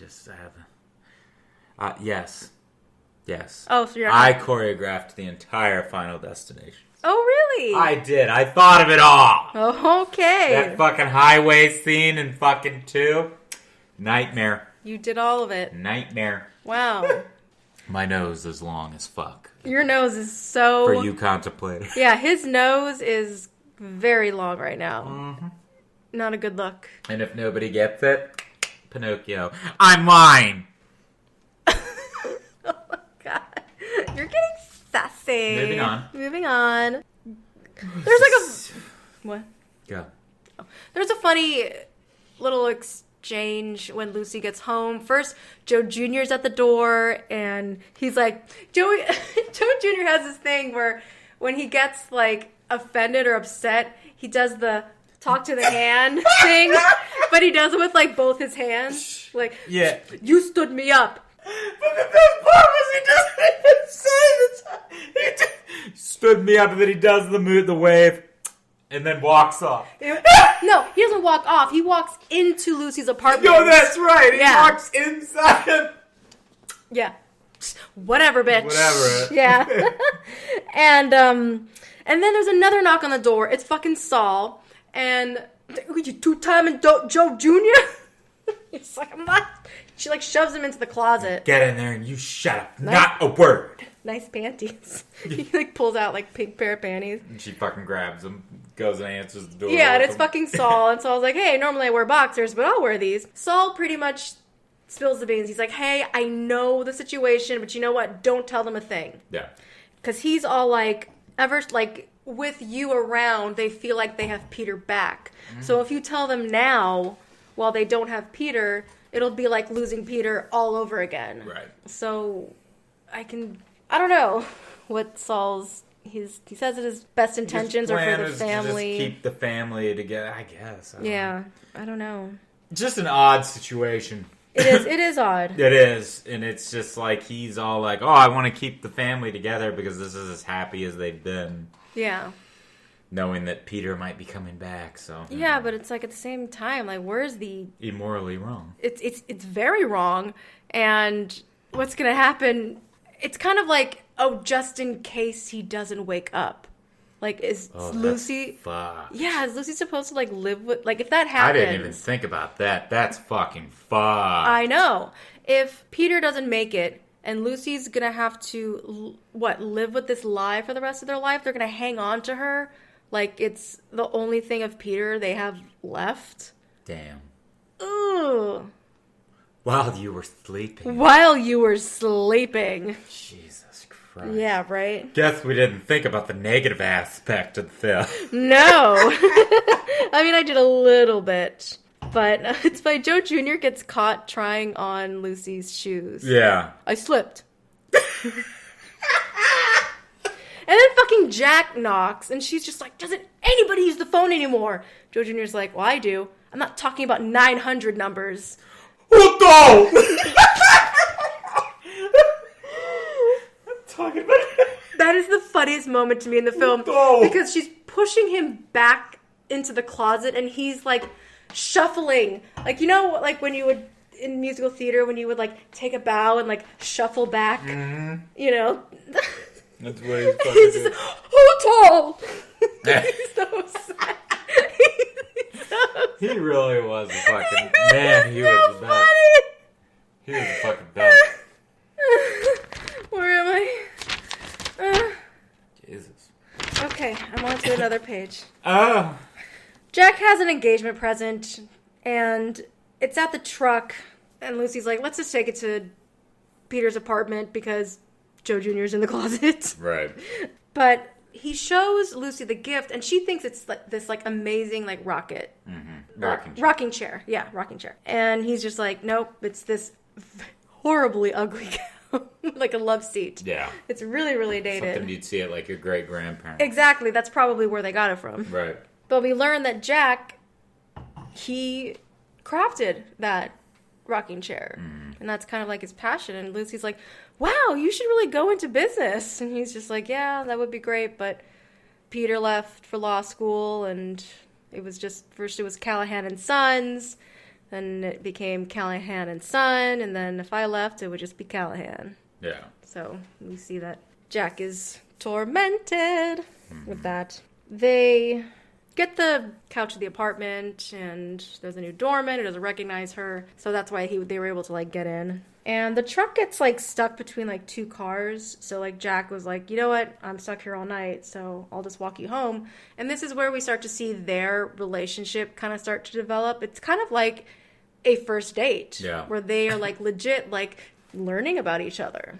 haven't. Yes. Oh, so I choreographed the entire Final Destination. Oh, really? I did. I thought of it all. Oh, okay. That fucking highway scene in fucking 2. Nightmare. You did all of it. Nightmare. Wow. My nose is long as fuck. Your nose is so... For you contemplators. Yeah, his nose is very long right now. Mm-hmm. Not a good look. And if nobody gets it, Pinocchio. I'm mine! Oh my God. You're getting sassy. Moving on. There's like a... What? Go. Oh. There's a funny little exchange when Lucy gets home. First, Joe Jr.'s at the door, and he's like... Joe Jr. has this thing where when he gets, like, offended or upset, he does the talk to the hand thing, but he does it with, like, both his hands. Like, yeah. You stood me up. But the best part was he doesn't even say this. He just stood me up, and then he does the wave, and then walks off. No, he doesn't walk off. He walks into Lucy's apartment. No, that's right. He walks inside. Yeah. Whatever, bitch. Whatever. Yeah. And then there's another knock on the door. It's fucking Saul. And, you two-timing Joe Jr.? He's like, I'm not... She, like, shoves him into the closet. Get in there and you shut up. Nice. Not a word. Nice panties. He, like, pulls out, like, pink pair of panties. And she fucking grabs them, goes and answers the door. Yeah, and it's fucking Saul. And Saul's like, hey, normally I wear boxers, but I'll wear these. Saul pretty much spills the beans. He's like, hey, I know the situation, but you know what? Don't tell them a thing. Yeah. Because he's all like, with you around, they feel like they have Peter back. Mm-hmm. So if you tell them now, while they don't have Peter... It'll be like losing Peter all over again. Right. So, I don't know what Saul's, he says it his best intentions are for the family. To just keep the family together, I guess. I don't know. Just an odd situation. It is odd. It is. And it's just like, he's all like, oh, I want to keep the family together because this is as happy as they've been. Yeah. Knowing that Peter might be coming back, so... Yeah, but it's like at the same time, like, where's the... Immorally wrong. It's very wrong, and what's gonna happen... It's kind of like, just in case he doesn't wake up. Like, is Lucy... Fuck. Yeah, is Lucy supposed to, like, live with... Like, if that happens... I didn't even think about that. That's fucking fuck. I know. If Peter doesn't make it, and Lucy's gonna have to, live with this lie for the rest of their life, they're gonna hang on to her... Like, it's the only thing of Peter they have left. Damn. Ooh. While you were sleeping. Jesus Christ. Yeah, right? Guess we didn't think about the negative aspect of the film. No. I mean, I did a little bit. But it's by Joe Jr. gets caught trying on Lucy's shoes. Yeah. I slipped. And then fucking Jack knocks, and she's just like, doesn't anybody use the phone anymore? Joe Jr.'s like, well, I do. I'm not talking about 900 numbers. What the? I'm talking about... That is the funniest moment to me in the film. Because she's pushing him back into the closet, and he's, like, shuffling. Like, you know, like when you would, in musical theater, when you would, like, take a bow and, like, shuffle back? Mm-hmm. You know? That's what he's fucking doing. Tall! He's so sad. He really was a fucking... Man, he was the best. He was the fucking best. Where am I? Jesus. Okay, I'm on to another page. Oh. Jack has an engagement present, and it's at the truck, and Lucy's like, let's just take it to Peter's apartment, because Joe Jr.'s in the closet. Right. But he shows Lucy the gift, and she thinks it's like this like amazing like rocket. Rocking chair. Yeah, rocking chair. And he's just like, nope, it's this horribly ugly like a love seat. Yeah. It's really, really dated. Something you'd see at like your great-grandparents. Exactly. That's probably where they got it from. Right. But we learn that Jack, he crafted that rocking chair. And that's kind of like his passion. And Lucy's like, wow, you should really go into business. And he's just like, yeah, that would be great. But Peter left for law school, and it was just, first it was Callahan and Sons, then it became Callahan and Son, and then if I left, it would just be Callahan. Yeah. So we see that Jack is tormented with that. They get the couch of the apartment, and there's a new doorman who doesn't recognize her, so that's why they were able to like get in. And the truck gets like stuck between like two cars, so like Jack was like, you know what, I'm stuck here all night, so I'll just walk you home. And this is where we start to see their relationship kind of start to develop. It's kind of like a first date, where they are like legit like learning about each other.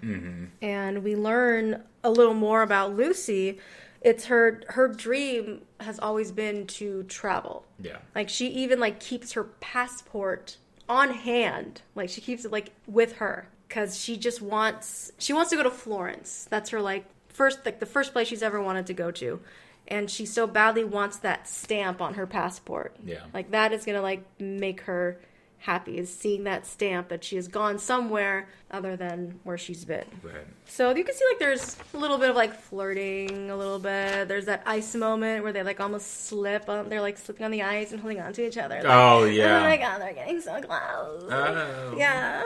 And we learn a little more about Lucy. It's her dream has always been to travel. Yeah. Like she even like keeps her passport on hand. Like she keeps it like with her because she wants to go to Florence. That's her like the first place she's ever wanted to go to. And she so badly wants that stamp on her passport. Yeah. Like that is going to like make her happy, is seeing that stamp that she has gone somewhere other than where she's been. Right. So you can see like there's a little bit of like flirting a little bit. There's that ice moment where they like almost slip on, they're like slipping on the ice and holding on to each other. Like, oh yeah. Oh my god, they're getting so close. Oh. Yeah.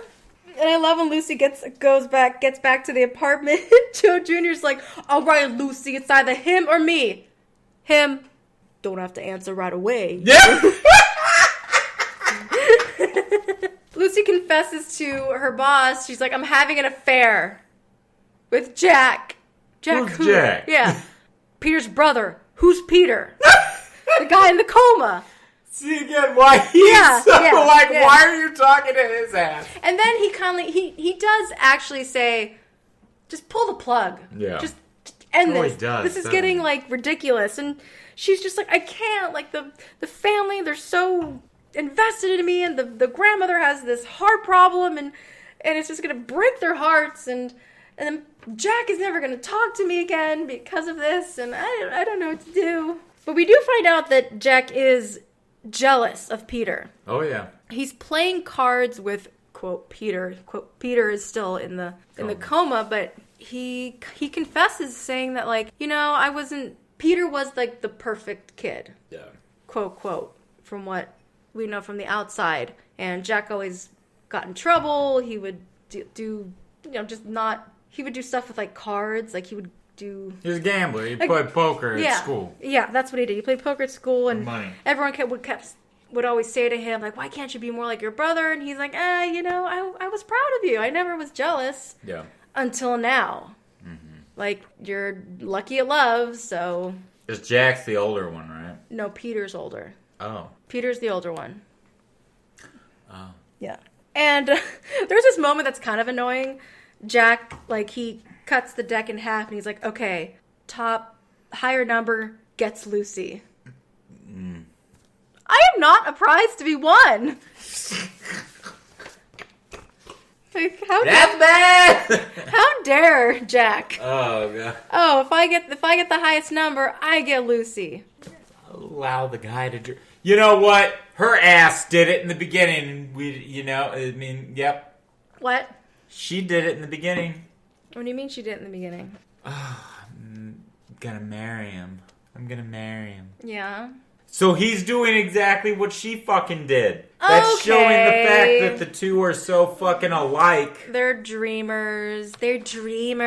And I love when Lucy gets back to the apartment. Joe Jr.'s like, all right, Lucy, it's either him or me. Him. Don't have to answer right away. Yeah. Lucy confesses to her boss. She's like, I'm having an affair with Jack. Who's Jack? Yeah. Peter's brother. Who's Peter? The guy in the coma. See again why he's why are you talking to his ass? And then he does actually say, just pull the plug. Yeah. Just end this. He does. This is getting like ridiculous. And she's just like, I can't. Like the family, they're so invested in me, and the grandmother has this heart problem, and it's just gonna break their hearts, and then Jack is never gonna talk to me again because of this, and I don't know what to do. But we do find out that Jack is jealous of Peter. Oh yeah. He's playing cards with quote Peter. Quote Peter is still in the coma, but he confesses saying that like, you know, Peter was like the perfect kid. Yeah. Quote from what we know from the outside. And Jack always got in trouble. He would do he would do stuff with like cards. Like he would do... He was a gambler. He played poker at school. Yeah, that's what he did. He played poker at school, and everyone would always say to him, like, why can't you be more like your brother? And he's like, I was proud of you. I never was jealous. Yeah. Until now. Mm-hmm. Like, you're lucky at love, so... Because Jack's the older one, right? No, Peter's older. Oh. Peter's the older one. Oh. Yeah. And there's this moment that's kind of annoying. Jack, like, he cuts the deck in half, and he's like, okay, higher number gets Lucy. I am not a prize to be won. Like, that's bad. How dare Jack? Oh god. Oh, if I get the highest number, I get Lucy. Allow the guy to. You know what? Her ass did it in the beginning. Yep. What? She did it in the beginning. What do you mean she did it in the beginning? Oh, I'm gonna marry him. Yeah. So he's doing exactly what she fucking did. That's showing the fact that the two are so fucking alike. They're dreamers. Yeah, they dream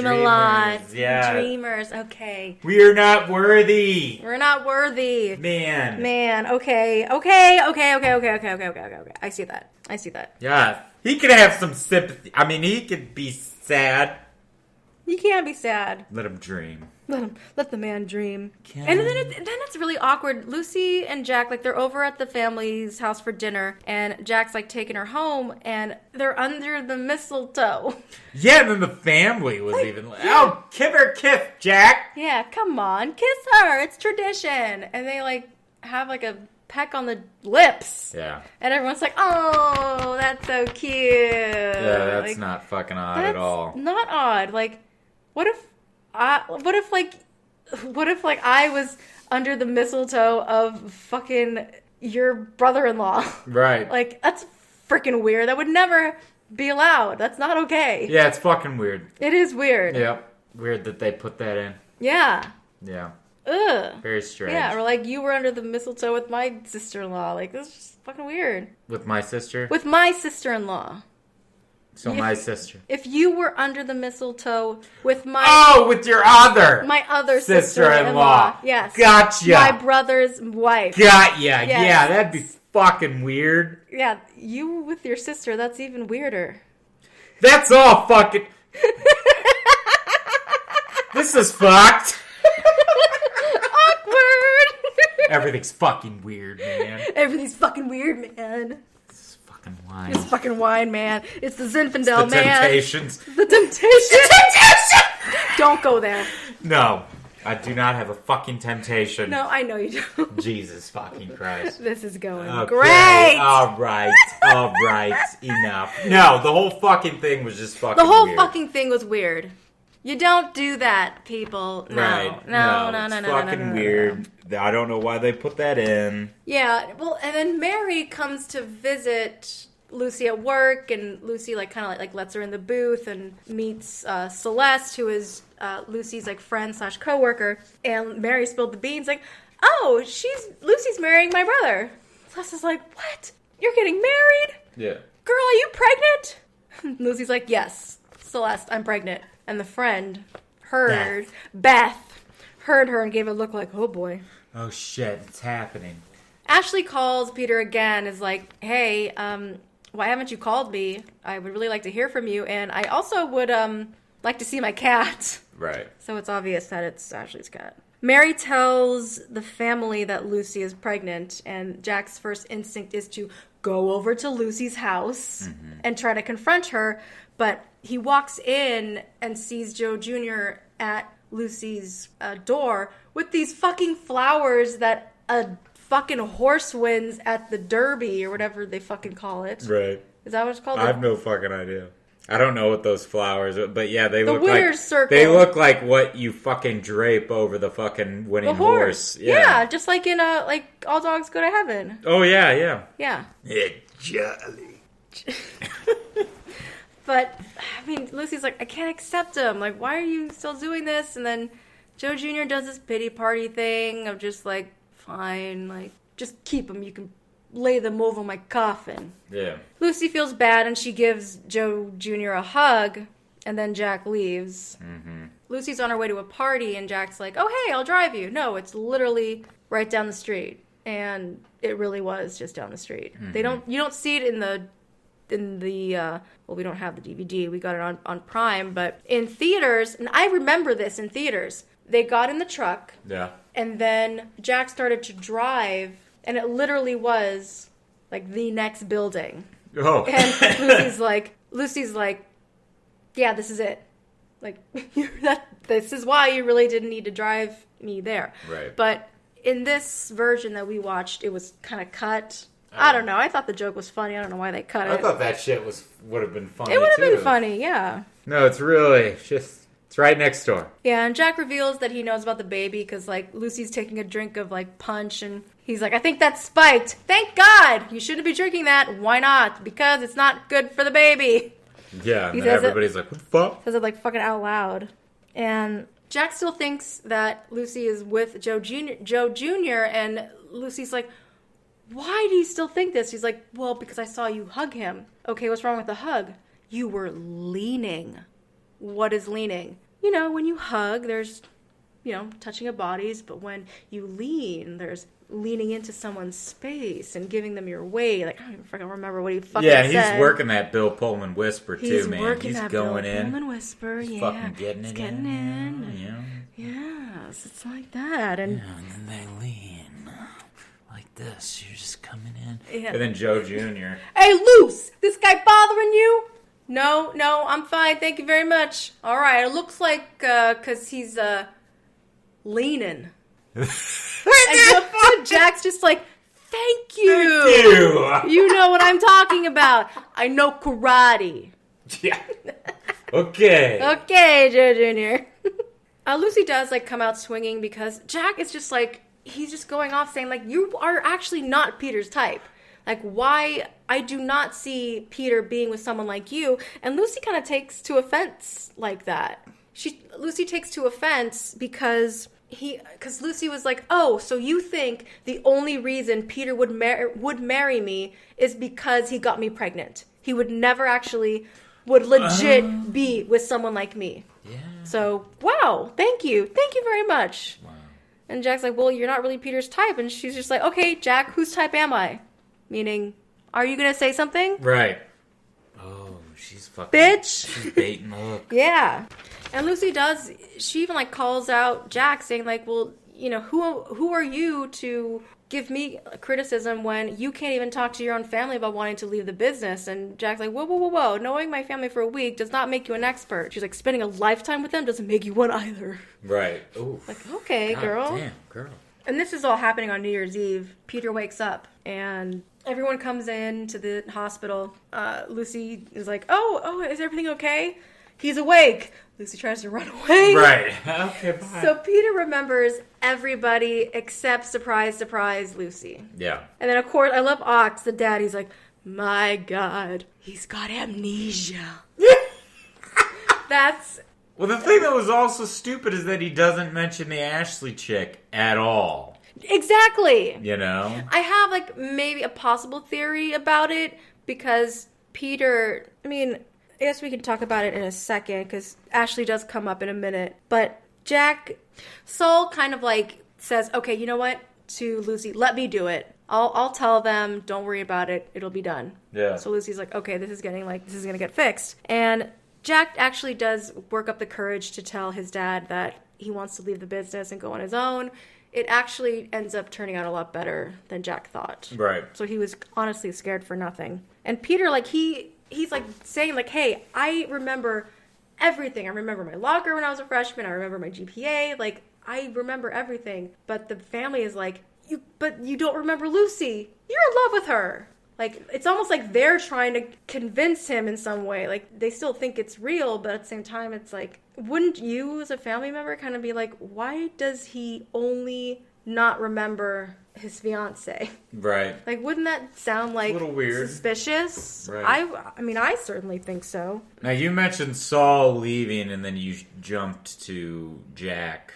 a lot. Yeah. Dreamers. Okay. We are not worthy. We're not worthy. Man. Okay. I see that. Yeah. He could have some sympathy. I mean, he could be sad. You can't be sad. Let him dream. Let the man dream. And then it's really awkward. Lucy and Jack, like, they're over at the family's house for dinner, and Jack's, like, taking her home, and they're under the mistletoe. Yeah, and then the family was even like, oh, give her a kiss, Jack. Yeah, come on, kiss her. It's tradition. And they, like, have, like, a peck on the lips. Yeah. And everyone's like, oh, that's so cute. Yeah, that's like, not fucking odd at all. Not odd. Like, what if I was under the mistletoe of fucking your brother-in-law? Right. Like, that's freaking weird. That would never be allowed. That's not okay. Yeah, it's fucking weird. It is weird. Yep. Weird that they put that in. Yeah. Yeah. Ugh. Very strange. Yeah, or like you were under the mistletoe with my sister-in-law. Like, this is just fucking weird. With my sister? With my sister-in-law. So my sister. If you were under the mistletoe with my... Oh, with your other... My other sister-in-law. Yes. Gotcha. My brother's wife. Got ya. Yes. Yeah, that'd be fucking weird. Yeah, you with your sister, that's even weirder. That's all fucking... This is fucked. Awkward. Everything's fucking weird, man. Everything's fucking weird, man. Wine. It's fucking wine, man. It's the Zinfandel, it's the man. Temptations. The Temptations. Don't go there. No, I do not have a fucking temptation. No, I know you don't. Jesus fucking Christ. This is going okay. great. All right. Enough. No, the whole fucking thing was just fucking weird. The whole weird. fucking thing was weird. You don't do that, people. No. Right. No. It's fucking weird. I don't know why they put that in. Yeah, well, and then Mary comes to visit Lucy at work, and Lucy like kind of like lets her in the booth and meets Celeste, who is Lucy's like friend / coworker. And Mary spilled the beans, like, oh, Lucy's marrying my brother. Celeste is like, what? You're getting married? Yeah. Girl, are you pregnant? Lucy's like, yes, Celeste, I'm pregnant. And the friend heard Beth heard her and gave a look like, oh boy. Oh shit, it's happening. Ashley calls Peter again, is like, hey, why haven't you called me? I would really like to hear from you, and I also would like to see my cat. Right. So it's obvious that it's Ashley's cat. Mary tells the family that Lucy is pregnant, and Jack's first instinct is to go over to Lucy's house and try to confront her, but he walks in and sees Joe Jr. at Lucy's door with these fucking flowers that a fucking horse wins at the Derby or whatever they fucking call it. Right. Is that what it's called? I have no fucking idea. I don't know what those flowers are, but yeah, they the look winner's like circle. They look like what you fucking drape over the fucking winning horse. Yeah, just like in like All Dogs Go to Heaven. Oh yeah. Yeah. Jolly. But I mean, Lucy's like, I can't accept him. Like, why are you still doing this? And then Joe Jr. does this pity party thing of just like, fine, like, just keep them. You can lay them over my coffin. Yeah. Lucy feels bad and she gives Joe Jr. a hug, and then Jack leaves. Mm-hmm. Lucy's on her way to a party, and Jack's like, oh, hey, I'll drive you. No, it's literally right down the street. And it really was just down the street. Mm-hmm. You don't see it in the well, we don't have the DVD. We got it on Prime, but in theaters, and I remember this in theaters, they got in the truck. Yeah. And then Jack started to drive, and it literally was like the next building. Oh. And Lucy's like, yeah, this is it. Like, this is why you really didn't need to drive me there. Right. But in this version that we watched, it was kind of cut. I don't know. I thought the joke was funny. I don't know why they cut it. I thought that shit would have been funny. It would have been funny, yeah. No, it's really just. It's right next door. Yeah, and Jack reveals that he knows about the baby because, like, Lucy's taking a drink of, like, punch, and he's like, I think that's spiked. Thank God! You shouldn't be drinking that. Why not? Because it's not good for the baby. Yeah, and everybody's like, what the fuck? Says it, like, fucking out loud. And Jack still thinks that Lucy is with Joe Jr., and Lucy's like, why do you still think this? He's like, well, because I saw you hug him. Okay, what's wrong with the hug? You were leaning. What is leaning? You know, when you hug, there's touching of bodies, but when you lean, there's leaning into someone's space and giving them your weight. Like, I don't even fucking remember what he fucking said. Yeah, he's working that Bill Pullman whisper, too, man. Working He's that going Bill in. Pullman whisper, He's yeah. fucking getting in. Yeah. Yes, it's like that. And then they lean like this. You're just coming in. Yeah. And then Joe Jr. Hey, Luce, this guy bothering you? No, I'm fine. Thank you very much. All right, it looks like, because he's, leaning. And Jack's just like, thank you. Thank you. You know what I'm talking about. I know karate. Yeah. Okay. Okay, Joe Jr. Lucy does, like, come out swinging because Jack is just like, he's just going off saying, like, you are actually not Peter's type. Like, why? I do not see Peter being with someone like you. And Lucy kind of takes to offense like that. Lucy takes to offense because Lucy was like, oh, so you think the only reason Peter would marry me is because he got me pregnant. He would never actually, would legit be with someone like me. Yeah. So, wow, thank you. Thank you very much. Wow. And Jack's like, well, you're not really Peter's type. And she's just like, okay, Jack, whose type am I? Meaning, are you going to say something? Right. Oh, she's fucking... Bitch! She's baiting the hook. Yeah. And Lucy does, she even, like, calls out Jack saying, like, well, who are you to give me criticism when you can't even talk to your own family about wanting to leave the business? And Jack's like, whoa. Knowing my family for a week does not make you an expert. She's like, spending a lifetime with them doesn't make you one either. Right. Ooh. Like, okay, God girl. Damn, girl. And this is all happening on New Year's Eve. Peter wakes up and everyone comes in to the hospital. Lucy is like, oh, is everything okay? He's awake. Lucy tries to run away. Right. Okay, bye. So Peter remembers everybody except, surprise, Lucy. Yeah. And then, of course, I love Ox, the dad. He's like, my God, he's got amnesia. That's... Well, the thing that was also stupid is that he doesn't mention the Ashley chick at all. Exactly. You know? I have, like, maybe a possible theory about it because Peter... I mean... I guess we can talk about it in a second, because Ashley does come up in a minute. But Saul kind of, like, says, okay, you know what? To Lucy, let me do it. I'll tell them, don't worry about it. It'll be done. Yeah. So Lucy's like, okay, this is going to get fixed. And Jack actually does work up the courage to tell his dad that he wants to leave the business and go on his own. It actually ends up turning out a lot better than Jack thought. Right. So he was honestly scared for nothing. And Peter, like, he's like saying, like, hey, I remember everything. I remember my locker when I was a freshman. I remember my GPA. Like, I remember everything. But the family is like, you don't remember Lucy. You're in love with her. Like, it's almost like they're trying to convince him in some way. Like, they still think it's real, but at the same time, it's like, wouldn't you as a family member kind of be like, why does he only not remember his fiance? Right. Like, wouldn't that sound like a little weird. Suspicious? Right. I mean, I certainly think so. Now, you mentioned Saul leaving, and then you jumped to Jack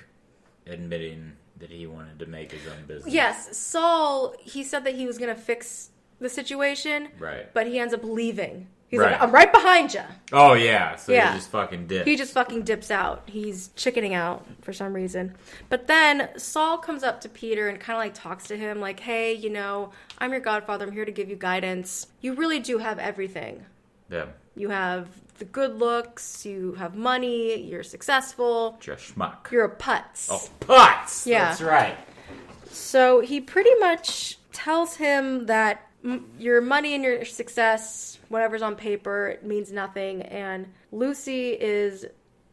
admitting that he wanted to make his own business. Yes, Saul, he said that he was going to fix the situation. Right. But he ends up leaving. He's Right. like, I'm right behind you. Oh, yeah. So Yeah. he just fucking dipped. He just fucking dips out. He's chickening out for some reason. But then Saul comes up to Peter and kind of like talks to him like, hey, I'm your godfather. I'm here to give you guidance. You really do have everything. Yeah. You have the good looks. You have money. You're successful. You're a schmuck. You're a putz. Oh, putz! Yeah. That's right. So he pretty much tells him that your money and your success, whatever's on paper, it means nothing. And Lucy is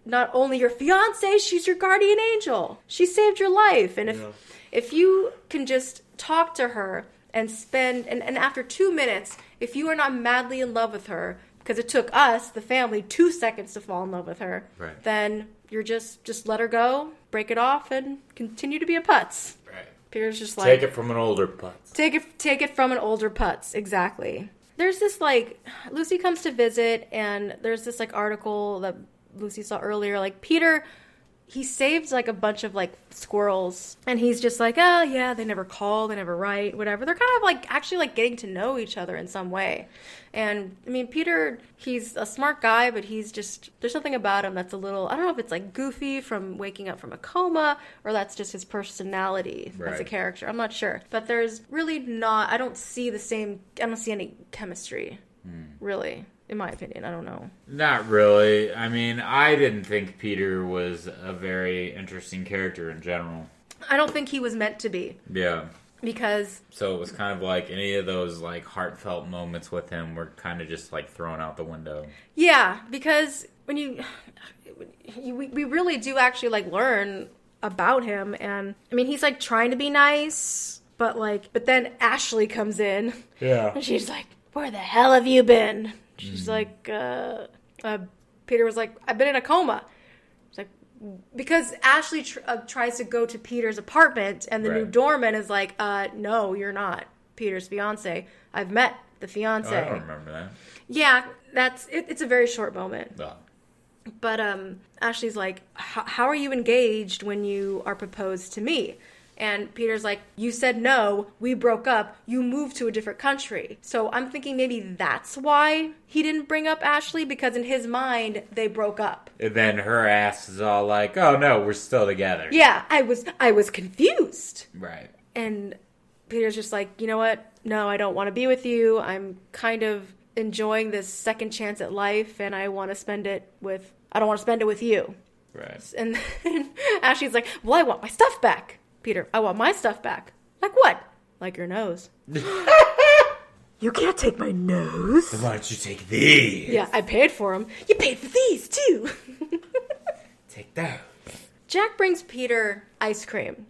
not only your fiance, she's your guardian angel. She saved your life. And if you can just talk to her and and after 2 minutes, if you are not madly in love with her, because it took us, the family, 2 seconds to fall in love with her, right, then you're just let her go, break it off, and continue to be a putz. Right. Peter's just like... Take it from an older putz. Take it from an older putz, exactly. There's this, like... Lucy comes to visit, and there's this, like, article that Lucy saw earlier. Like, Peter he saves like a bunch of like squirrels, and he's just like, oh yeah, they never call, they never write, whatever. They're kind of like actually like getting to know each other in some way. And I mean, Peter, he's a smart guy, but he's just, there's something about him that's a little, I don't know if it's like goofy from waking up from a coma, or that's just his personality as a character. I'm not sure. But there's really not, I don't see any chemistry, really. In my opinion, I don't know. Not really. I mean, I didn't think Peter was a very interesting character in general. I don't think he was meant to be. Yeah. Because... So it was kind of like any of those, like, heartfelt moments with him were kind of just, like, thrown out the window. Yeah, because when we really do actually, like, learn about him. And, I mean, he's, like, trying to be nice, but then Ashley comes in. Yeah. And she's like, where the hell have you been? She's like, Peter was like, I've been in a coma. It's like, because Ashley tries to go to Peter's apartment, and the new doorman is like, no, you're not Peter's fiance. I've met the fiance. Oh, I don't remember that. Yeah, it's a very short moment. Oh. But Ashley's like, how are you engaged when you are proposed to me? And Peter's like, you said no, we broke up, you moved to a different country. So I'm thinking maybe that's why he didn't bring up Ashley, because in his mind, they broke up. And then her ass is all like, oh no, we're still together. Yeah, I was confused. Right. And Peter's just like, you know what? No, I don't want to be with you. I'm kind of enjoying this second chance at life, and I don't want to spend it with you. Right. And then Ashley's like, well, I want my stuff back. Peter, I want my stuff back. Like what? Like your nose. You can't take my nose. Then why don't you take these? Yeah, I paid for them. You paid for these, too. Take those. Jack brings Peter ice cream.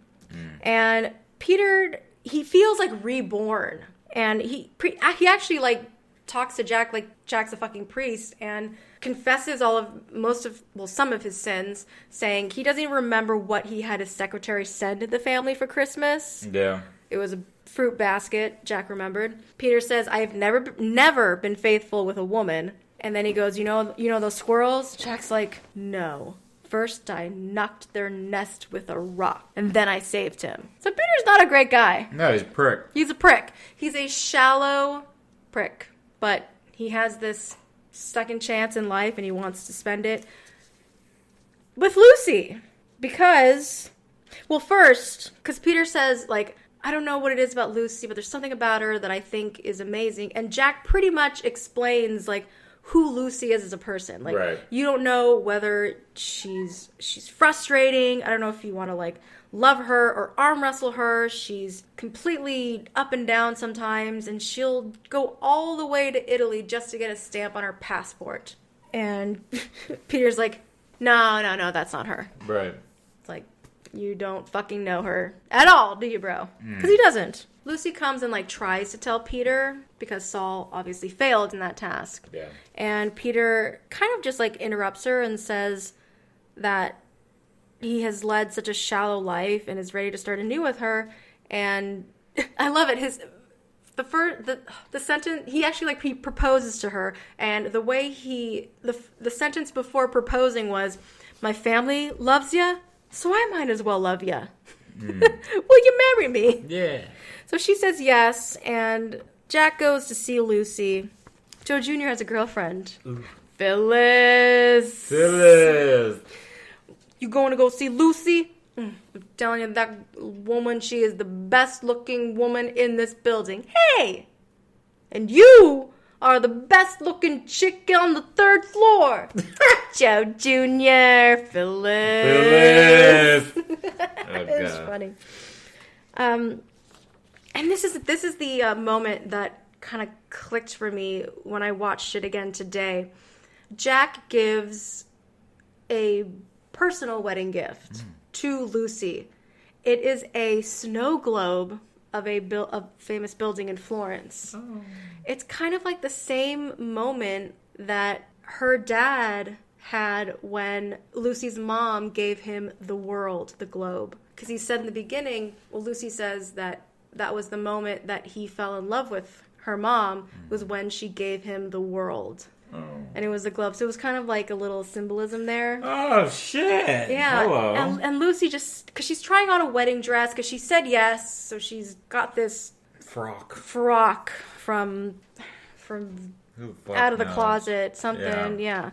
And Peter, he feels like reborn. And he actually, like, talks to Jack like Jack's a fucking priest, and confesses some of his sins, saying he doesn't even remember what he had his secretary send to the family for Christmas. Yeah. It was a fruit basket, Jack remembered. Peter says, I have never been faithful with a woman. And then he goes, you know those squirrels? Jack's like, no. First, I knocked their nest with a rock, and then I saved him. So Peter's not a great guy. No, he's a prick. He's a prick. He's a shallow prick. But he has this second chance in life, and he wants to spend it with Lucy. Because Peter says, like, I don't know what it is about Lucy, but there's something about her that I think is amazing. And Jack pretty much explains, like, who Lucy is as a person. Like, you don't know whether she's frustrating. I don't know if you want to, like, love her or arm wrestle her. She's completely up and down sometimes, and she'll go all the way to Italy just to get a stamp on her passport. And Peter's like, no, that's not her. Right. It's like, you don't fucking know her at all, do you, bro? Because he doesn't. Lucy comes and, like, tries to tell Peter, because Saul obviously failed in that task. Yeah. And Peter kind of just, like, interrupts her and says that he has led such a shallow life and is ready to start anew with her. And I love it. The sentence, he actually, like, he proposes to her, and the way the sentence before proposing was, my family loves ya, so I might as well love ya. Will you marry me? Yeah. So she says yes, and Jack goes to see Lucy. Joe Jr. has a girlfriend. Ooh. Phyllis. You going to go see Lucy? I'm telling you, that woman, she is the best looking woman in this building. Hey! And you are the best looking chick on the third floor. Joe Jr., Phyllis. It's funny. And this is the moment that kind of clicked for me when I watched it again today. Jack gives a personal wedding gift to Lucy. It is a snow globe of a famous building in Florence. Oh. It's kind of like the same moment that her dad had when Lucy's mom gave him the world, the globe. Because he said in the beginning, Lucy says that was the moment that he fell in love with her mom, was when she gave him the world. Oh. And it was a glove. So it was kind of like a little symbolism there. Oh, shit. Yeah. Hello. And Lucy just... Because she's trying on a wedding dress because she said yes. So she's got this... Frock from Who the fuck out of the knows? closet. Something. Yeah.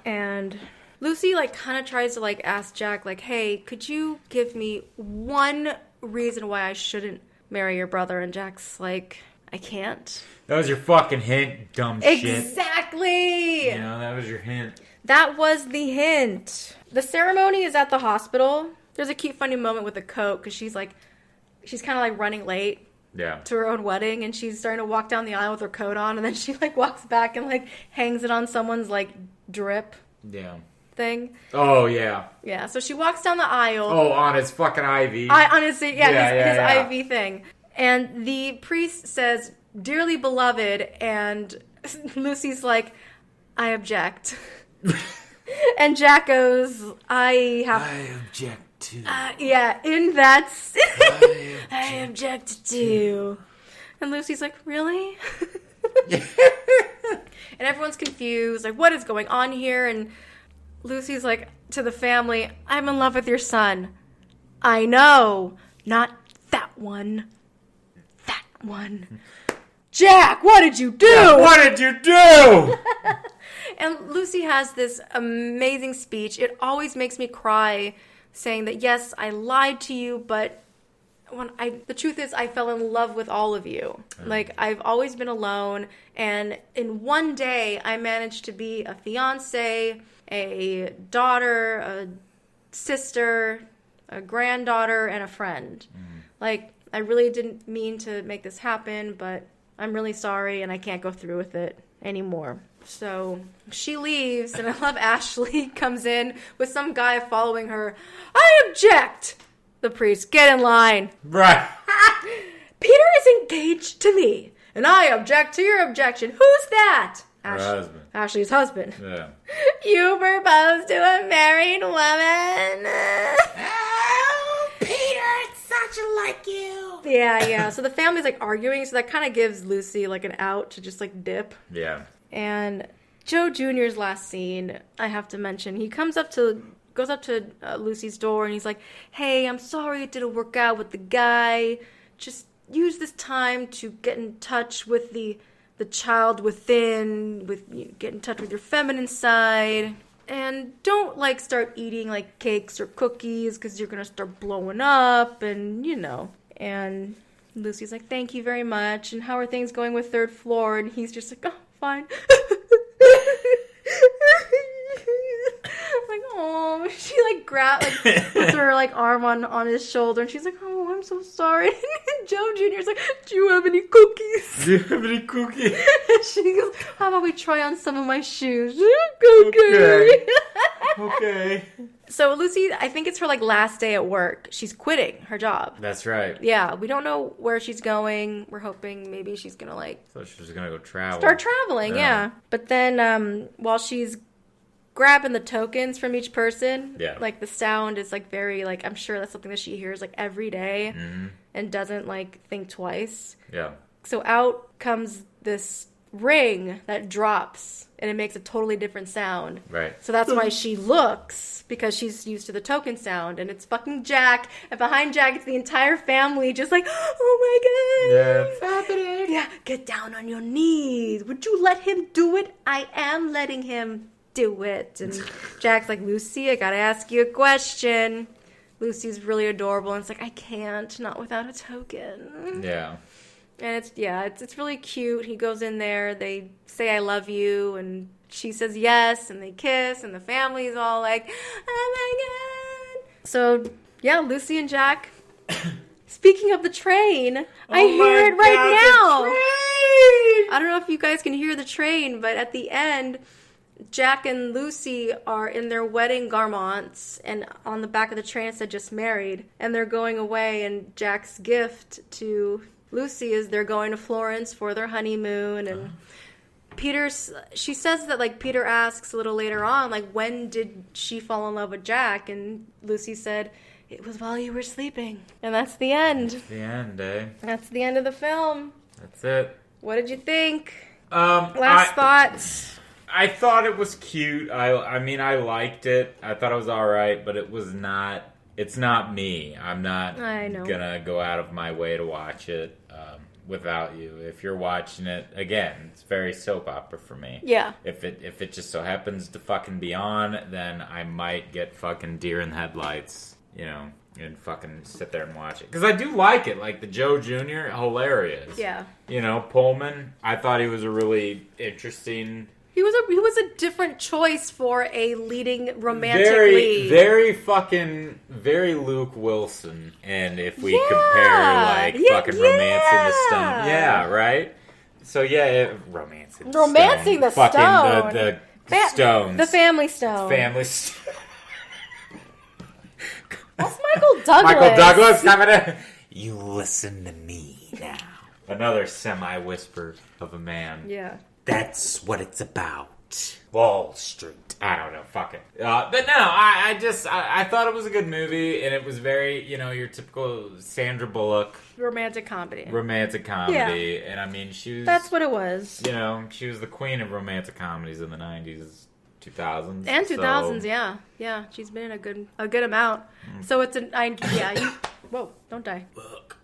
And Lucy, like, kind of tries to, like, ask Jack, like, hey, could you give me one reason why I shouldn't marry your brother? And Jack's like, I can't. That was your fucking hint, dumb shit. Exactly! You know, that was your hint. That was the hint. The ceremony is at the hospital. There's a cute, funny moment with the coat, because she's kind of, like, running late. Yeah. To her own wedding, and she's starting to walk down the aisle with her coat on, and then she, like, walks back and, like, hangs it on someone's, like, drip thing. Oh, yeah. Yeah, so she walks down the aisle. Oh, on his fucking IV. Honestly, Yeah, his IV thing. And the priest says, dearly beloved, and Lucy's like, I object. And Jack goes, I object to. in that... I object to. And Lucy's like, really? And everyone's confused, like, what is going on here? And Lucy's like, to the family, I'm in love with your son. I know. Not that one. That one. Jack, what did you do? Yeah, what did you do? And Lucy has this amazing speech. It always makes me cry, saying that, yes, I lied to you, but the truth is I fell in love with all of you. Like, I've always been alone, and in one day I managed to be a fiance, a daughter, a sister, a granddaughter, and a friend. Like, I really didn't mean to make this happen, but I'm really sorry, and I can't go through with it anymore. So she leaves, and I love Ashley comes in with some guy following her. I object! The priest, get in line. Right. Peter is engaged to me, and I object to your objection. Who's that? Her husband. Ashley's husband. Yeah. You proposed to a married woman. Oh, Peter, it's such like you. Yeah. So the family's, like, arguing, so that kind of gives Lucy, like, an out to just, like, dip. Yeah. And Joe Jr.'s last scene, I have to mention, he goes up to Lucy's door, and he's like, hey, I'm sorry it didn't work out with the guy. Just use this time to get in touch with the child within, get in touch with your feminine side. And don't, like, start eating, like, cakes or cookies, because you're going to start blowing up, and, you know. And Lucy's like, thank you very much. And how are things going with third floor? And he's just like, oh, fine. Like, oh, she, like, puts her, like, arm on his shoulder, and she's like, oh, I'm so sorry. And Joe Jr.'s like, do you have any cookies? Do you have any cookies? And she goes, how about we try on some of my shoes? Okay. Okay. So Lucy, I think it's her, like, last day at work. She's quitting her job. That's right. Yeah, we don't know where she's going. We're hoping maybe she's gonna, like... So she's gonna go travel. Start traveling, yeah. But then, while she's grabbing the tokens from each person, like, the sound is, like, very, like, I'm sure that's something that she hears, like, every day and doesn't, like, think twice. Yeah. So out comes this ring that drops, and it makes a totally different sound. Right. So that's why she looks, because she's used to the token sound, and it's fucking Jack, and behind Jack it's the entire family just like, oh my god. Yeah. It's happening. Yeah, get down on your knees. Would you let him do it? I am letting him do it. And Jack's like, Lucy, I gotta ask you a question. Lucy's really adorable, and it's like, I can't, not without a token. Yeah. And it's really cute. He goes in there, they say I love you, and she says yes, and they kiss, and the family's all like, oh my god. So, yeah, Lucy and Jack. Speaking of the train, I hear it right now. I don't know if you guys can hear the train, but at the end, Jack and Lucy are in their wedding garments, and on the back of the train it said just married, and they're going away, and Jack's gift to Lucy is they're going to Florence for their honeymoon, and she says that, like, Peter asks a little later on, like, when did she fall in love with Jack? And Lucy said, it was while you were sleeping. And that's the end. That's the end, eh? That's the end of the film. That's it. What did you think? Last thoughts? I thought it was cute. I mean, I liked it. I thought it was alright, but it was not... It's not me. I'm not gonna go out of my way to watch it without you. If you're watching it, again, it's very soap opera for me. Yeah. If it just so happens to fucking be on, then I might get fucking deer in the headlights, you know, and fucking sit there and watch it. Because I do like it. Like, the Joe Jr., hilarious. Yeah. You know, Pullman, I thought he was a really interesting... He was a different choice for a leading romantic lead. Very Luke Wilson. And if we compare, like, fucking Romancing the Stone. Yeah, right? So, Romancing the Stone. Fucking the Stones. The Family Stone. Family Stone. That's Michael Douglas. Michael Douglas coming in. You listen to me now. Another semi-whisper of a man. Yeah. That's what it's about. Wall Street. I don't know. Fuck it. But no, I thought it was a good movie, and it was very, you know, your typical Sandra Bullock romantic comedy. Yeah. And I mean, that's what it was. You know, she was the queen of romantic comedies in the 90s, 2000s. And 2000s, yeah. Yeah, she's been in a good amount. So it's whoa, don't die. Look.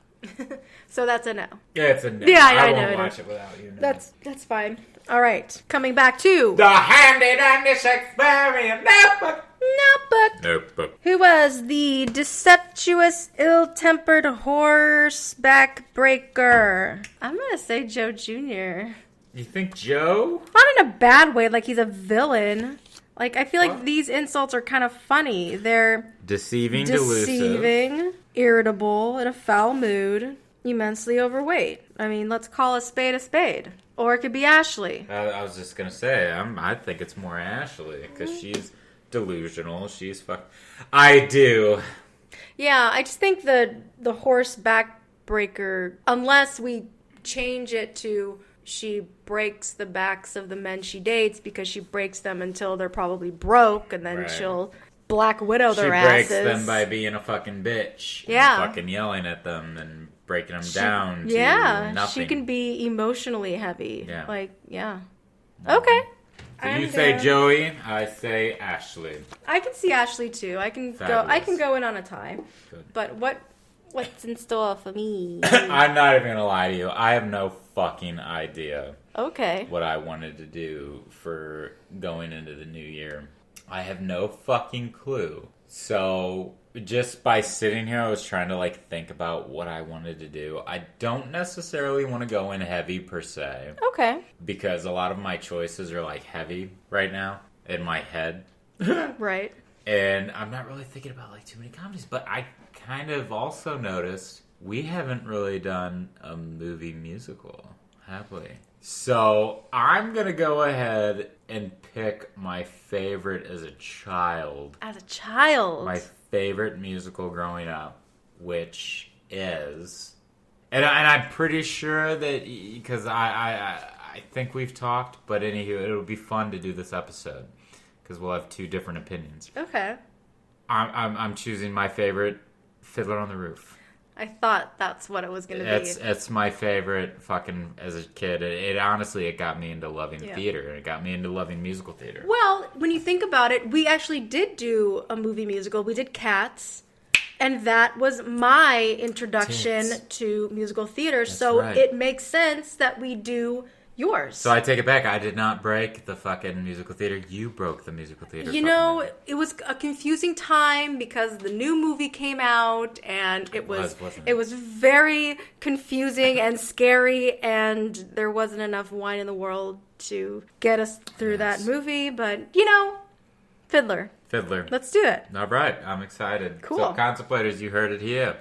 So that's a no. Yeah, it's a no. Yeah, I won't know. watch it without you. No. That's fine. All right, coming back to the Handy Dandy Shakespearean Notebook. Who was the deceptuous, ill-tempered horseback breaker? I'm gonna say Joe Jr. You think Joe? Not in a bad way, like he's a villain. Like, I feel like these insults are kind of funny. They're deceiving, delusive, irritable, in a foul mood, immensely overweight. I mean, let's call a spade. Or it could be Ashley. I was just going to say, I think it's more Ashley, because she's delusional. She's I do. Yeah, I just think the horseback breaker, unless we change it to... She breaks the backs of the men she dates because she breaks them until they're probably broke, and then she'll Black Widow their asses. She breaks them by being a fucking bitch. Yeah. And fucking yelling at them and breaking them down to nothing. She can be emotionally heavy. Yeah. Like, yeah. Okay. So you say Joey, I say Ashley. I can see Ashley too. I can go in on a tie. Good. But what's in store for me? I'm not even gonna lie to you. I have no fucking idea. Okay. What I wanted to do for going into the new year. I have no fucking clue. So just by sitting here, I was trying to think about what I wanted to do. I don't necessarily want to go in heavy per se. Okay. Because a lot of my choices are heavy right now in my head. Right. And I'm not really thinking about too many comedies, but I kind of also noticed we haven't really done a movie musical, have we? So I'm going to go ahead and pick my favorite as a child. As a child? My favorite musical growing up, which is... And I'm pretty sure that... Because I think we've talked, but anywho, it'll be fun to do this episode. Because we'll have two different opinions. Okay. I'm choosing my favorite, Fiddler on the Roof. I thought that's what it was going to be. It's my favorite fucking as a kid. It honestly, it got me into loving theater. It got me into loving musical theater. Well, when you think about it, we actually did do a movie musical. We did Cats. And that was my introduction to musical theater. That's right. It makes sense that we do yours. So I take it back. I did not break the fucking musical theater. You broke the musical theater. You know, it was a confusing time because the new movie came out and it was very confusing and scary, and there wasn't enough wine in the world to get us through that movie. But, Fiddler. Let's do it. All right. I'm excited. Cool. So, Contemplators, you heard it here.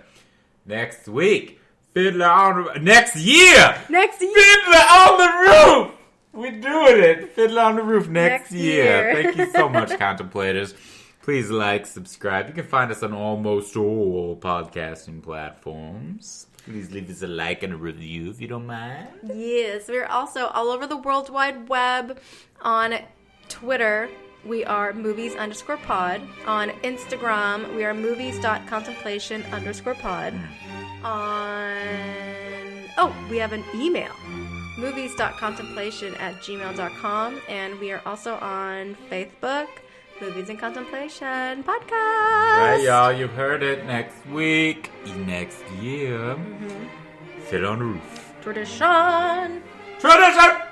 Next week. Next year! Fiddler on the Roof! We're doing it. Fiddler on the Roof next year. Thank you so much, Contemplators. Please subscribe. You can find us on almost all podcasting platforms. Please leave us a like and a review if you don't mind. Yes, we're also all over the World Wide Web. On Twitter, we are movies_pod. On Instagram, we are movies.contemplation_pod. We have an email. movies.contemplation@gmail.com, and we are also on Facebook, Movies and Contemplation Podcast. Right, y'all, you've heard it. Next week, next year, sit on the roof. Tradition. Tradition!